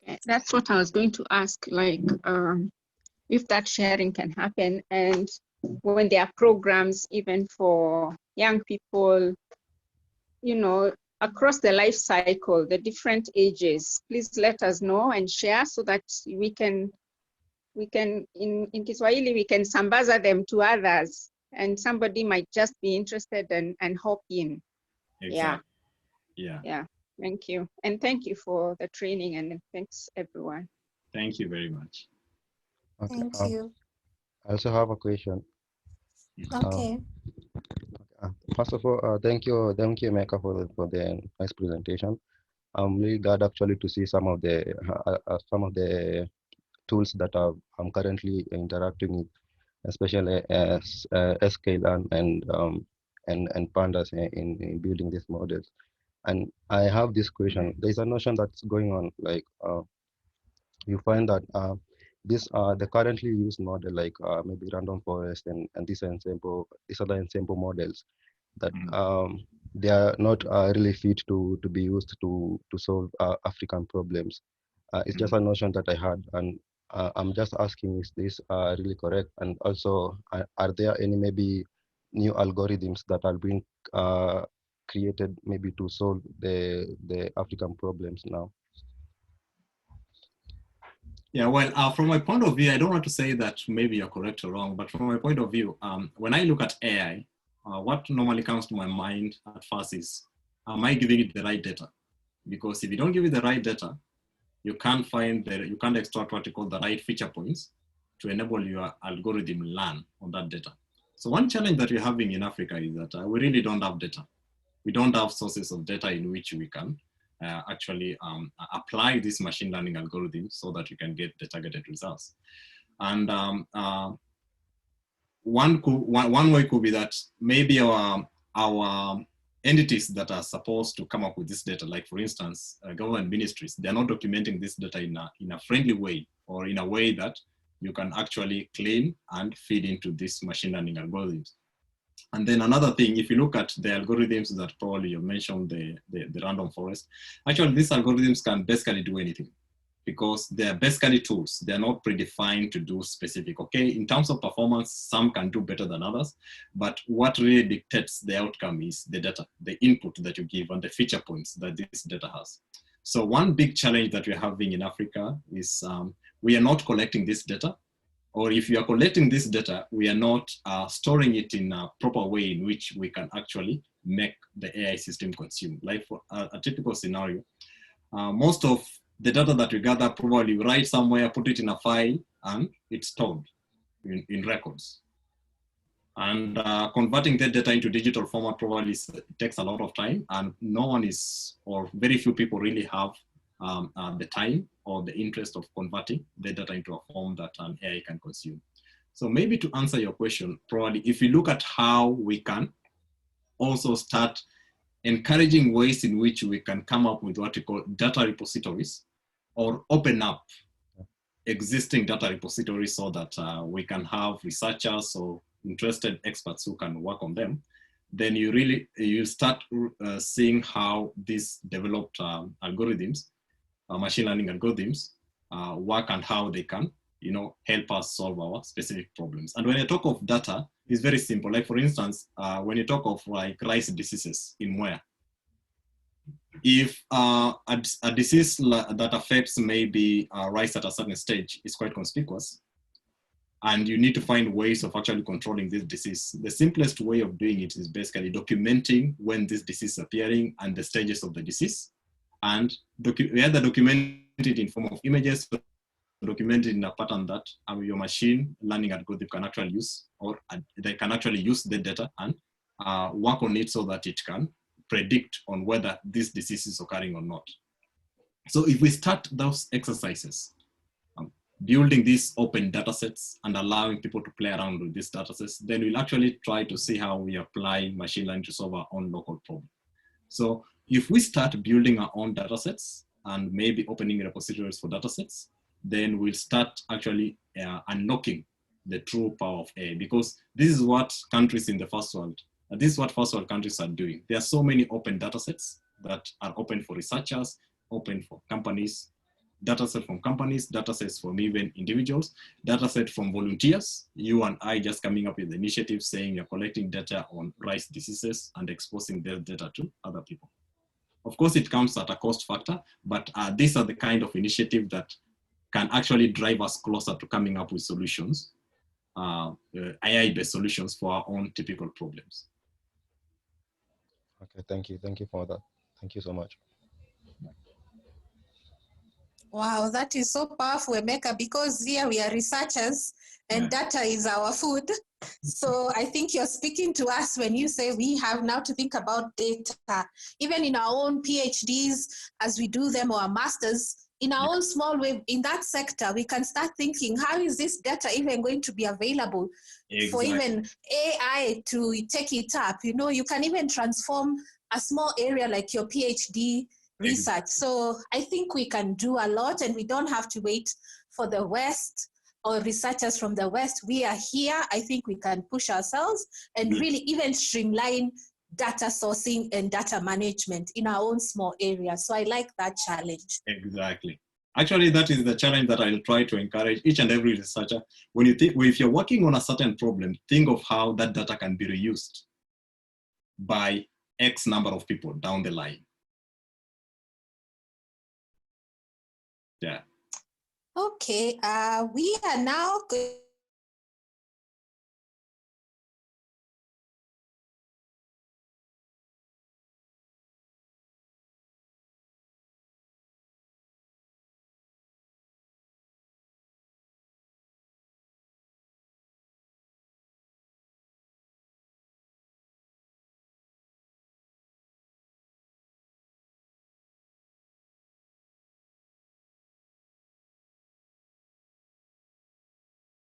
Okay, that's what I was going to ask, like if that sharing can happen, and when there are programs even for young people, across the life cycle, the different ages, please let us know and share so that we can in Kiswahili, we can sambaza them to others, and somebody might just be interested and hop in. Exactly. Yeah. Thank you. And thank you for the training, and thanks everyone. Thank you very much. Okay. Thank you. I also have a question. Okay. First of all, thank you, Emeka, for the nice presentation. I'm really glad actually to see some of the tools that I'm currently interacting with, especially Sklearn and Pandas in building these models. And I have this question. There's a notion that's going on, like you find that the currently used model, like maybe random forest and these other ensemble models, that they are not really fit to be used to solve African problems. It's just a notion that I had, and I'm just asking, is this really correct? And also, are there any maybe new algorithms that are being created maybe to solve the African problems now? Yeah, well, from my point of view, I don't want to say that maybe you're correct or wrong, but from my point of view, when I look at AI, what normally comes to my mind at first is, am I giving it the right data? Because if you don't give it the right data, you can't you can't extract what you call the right feature points to enable your algorithm learn on that data. So one challenge that we're having in Africa is that we really don't have data. We don't have sources of data in which we can actually apply this machine learning algorithm so that you can get the targeted results. And one way could be that maybe our entities that are supposed to come up with this data, like for instance, government ministries, they're not documenting this data in a friendly way or in a way that you can actually claim and feed into this machine learning algorithms. And then another thing, if you look at the algorithms that probably you mentioned, the random forest, actually these algorithms can basically do anything because they're basically tools. They're not predefined to do specific. Okay, in terms of performance, some can do better than others, but what really dictates the outcome is the data, the input that you give and the feature points that this data has. So one big challenge that we're having in Africa is we are not collecting this data. Or if you are collecting this data, we are not storing it in a proper way in which we can actually make the AI system consume. Like for a typical scenario, most of the data that we gather probably write somewhere, put it in a file, and it's stored in records. And converting that data into digital format probably takes a lot of time, and no one is, or very few people really have the time or the interest of converting the data into a form that an AI can consume. So maybe to answer your question, probably if you look at how we can also start encouraging ways in which we can come up with what we call data repositories or open up existing data repositories so that we can have researchers or interested experts who can work on them, then you start seeing how these developed algorithms, machine learning algorithms work and how they can, help us solve our specific problems. And when I talk of data, it's very simple. Like for instance, when you talk of like rice diseases in Mwea, if a disease that affects maybe rice at a certain stage is quite conspicuous, and you need to find ways of actually controlling this disease, the simplest way of doing it is basically documenting when this disease is appearing and the stages of the disease. And we either document it in form of images, document it in a pattern that your machine learning algorithm can actually use, or they can actually use the data and work on it so that it can predict on whether this disease is occurring or not. So if we start those exercises, building these open data sets and allowing people to play around with these data sets, then we'll actually try to see how we apply machine learning to solve our own local problem. So if we start building our own data sets and maybe opening repositories for data sets, then we'll start actually unlocking the true power of AI, because this is what countries in the first world, this is what first world countries are doing. There are so many open data sets that are open for researchers, open for companies, data set from companies, data sets from even individuals, data set from volunteers, you and I just coming up with initiatives saying you're collecting data on rice diseases and exposing their data to other people. Of course, it comes at a cost factor, but these are the kind of initiative that can actually drive us closer to coming up with solutions, AI-based solutions for our own typical problems. Okay, thank you. Thank you for that. Thank you so much. Wow, that is so powerful, Emeka, because here we are researchers and data is our food. So I think you're speaking to us when you say we have now to think about data. Even in our own PhDs, as we do them, or our masters, in our own small way, in that sector, we can start thinking, how is this data even going to be available for even AI to take it up? You can even transform a small area like your PhD research. So I think we can do a lot, and we don't have to wait for the West or researchers from the West. We are here. I think we can push ourselves and really even streamline data sourcing and data management in our own small area. So I like that challenge. Exactly. Actually, that is the challenge that I'll try to encourage each and every researcher. When you think, if you're working on a certain problem, think of how that data can be reused by X number of people down the line. Yeah. Okay, we are now going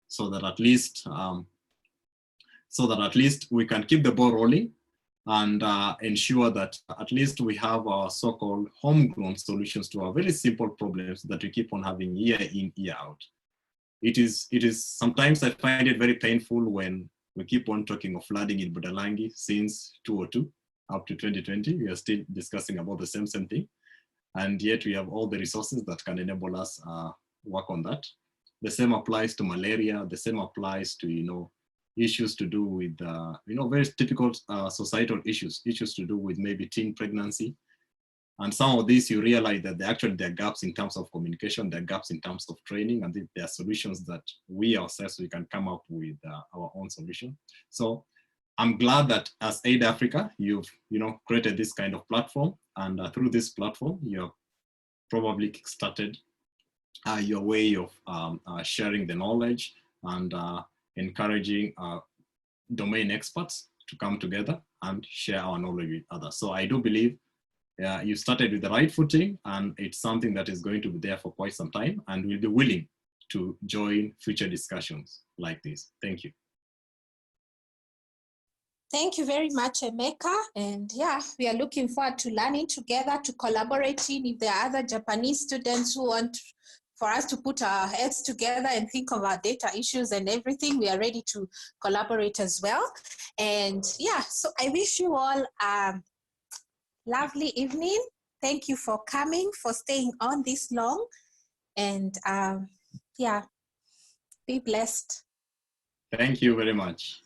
so that at least we can keep the ball rolling and ensure that at least we have our so-called homegrown solutions to our very simple problems that we keep on having year in, year out. It is sometimes I find it very painful when we keep on talking of flooding in Budalangi since 2002 up to 2020. We are still discussing about the same thing. And yet we have all the resources that can enable us work on that. The same applies to malaria. The same applies to, issues to do with, very typical societal issues to do with maybe teen pregnancy. And some of these, you realize that there are gaps in terms of communication, there are gaps in terms of training, and there are solutions that we ourselves, we can come up with our own solution. So I'm glad that as Aid Africa, you've created this kind of platform, and through this platform, you have probably kickstarted your way of sharing the knowledge and encouraging domain experts to come together and share our knowledge with others. So I do believe you started with the right footing, and it's something that is going to be there for quite some time, and we'll be willing to join future discussions like this. Thank you. Thank you very much, Emeka. And yeah, we are looking forward to learning together, to collaborating. If there are other Japanese students who want for us to put our heads together and think of our data issues and everything, we are ready to collaborate as well. And yeah, so I wish you all a lovely evening. Thank you for coming, for staying on this long. And yeah, be blessed. Thank you very much.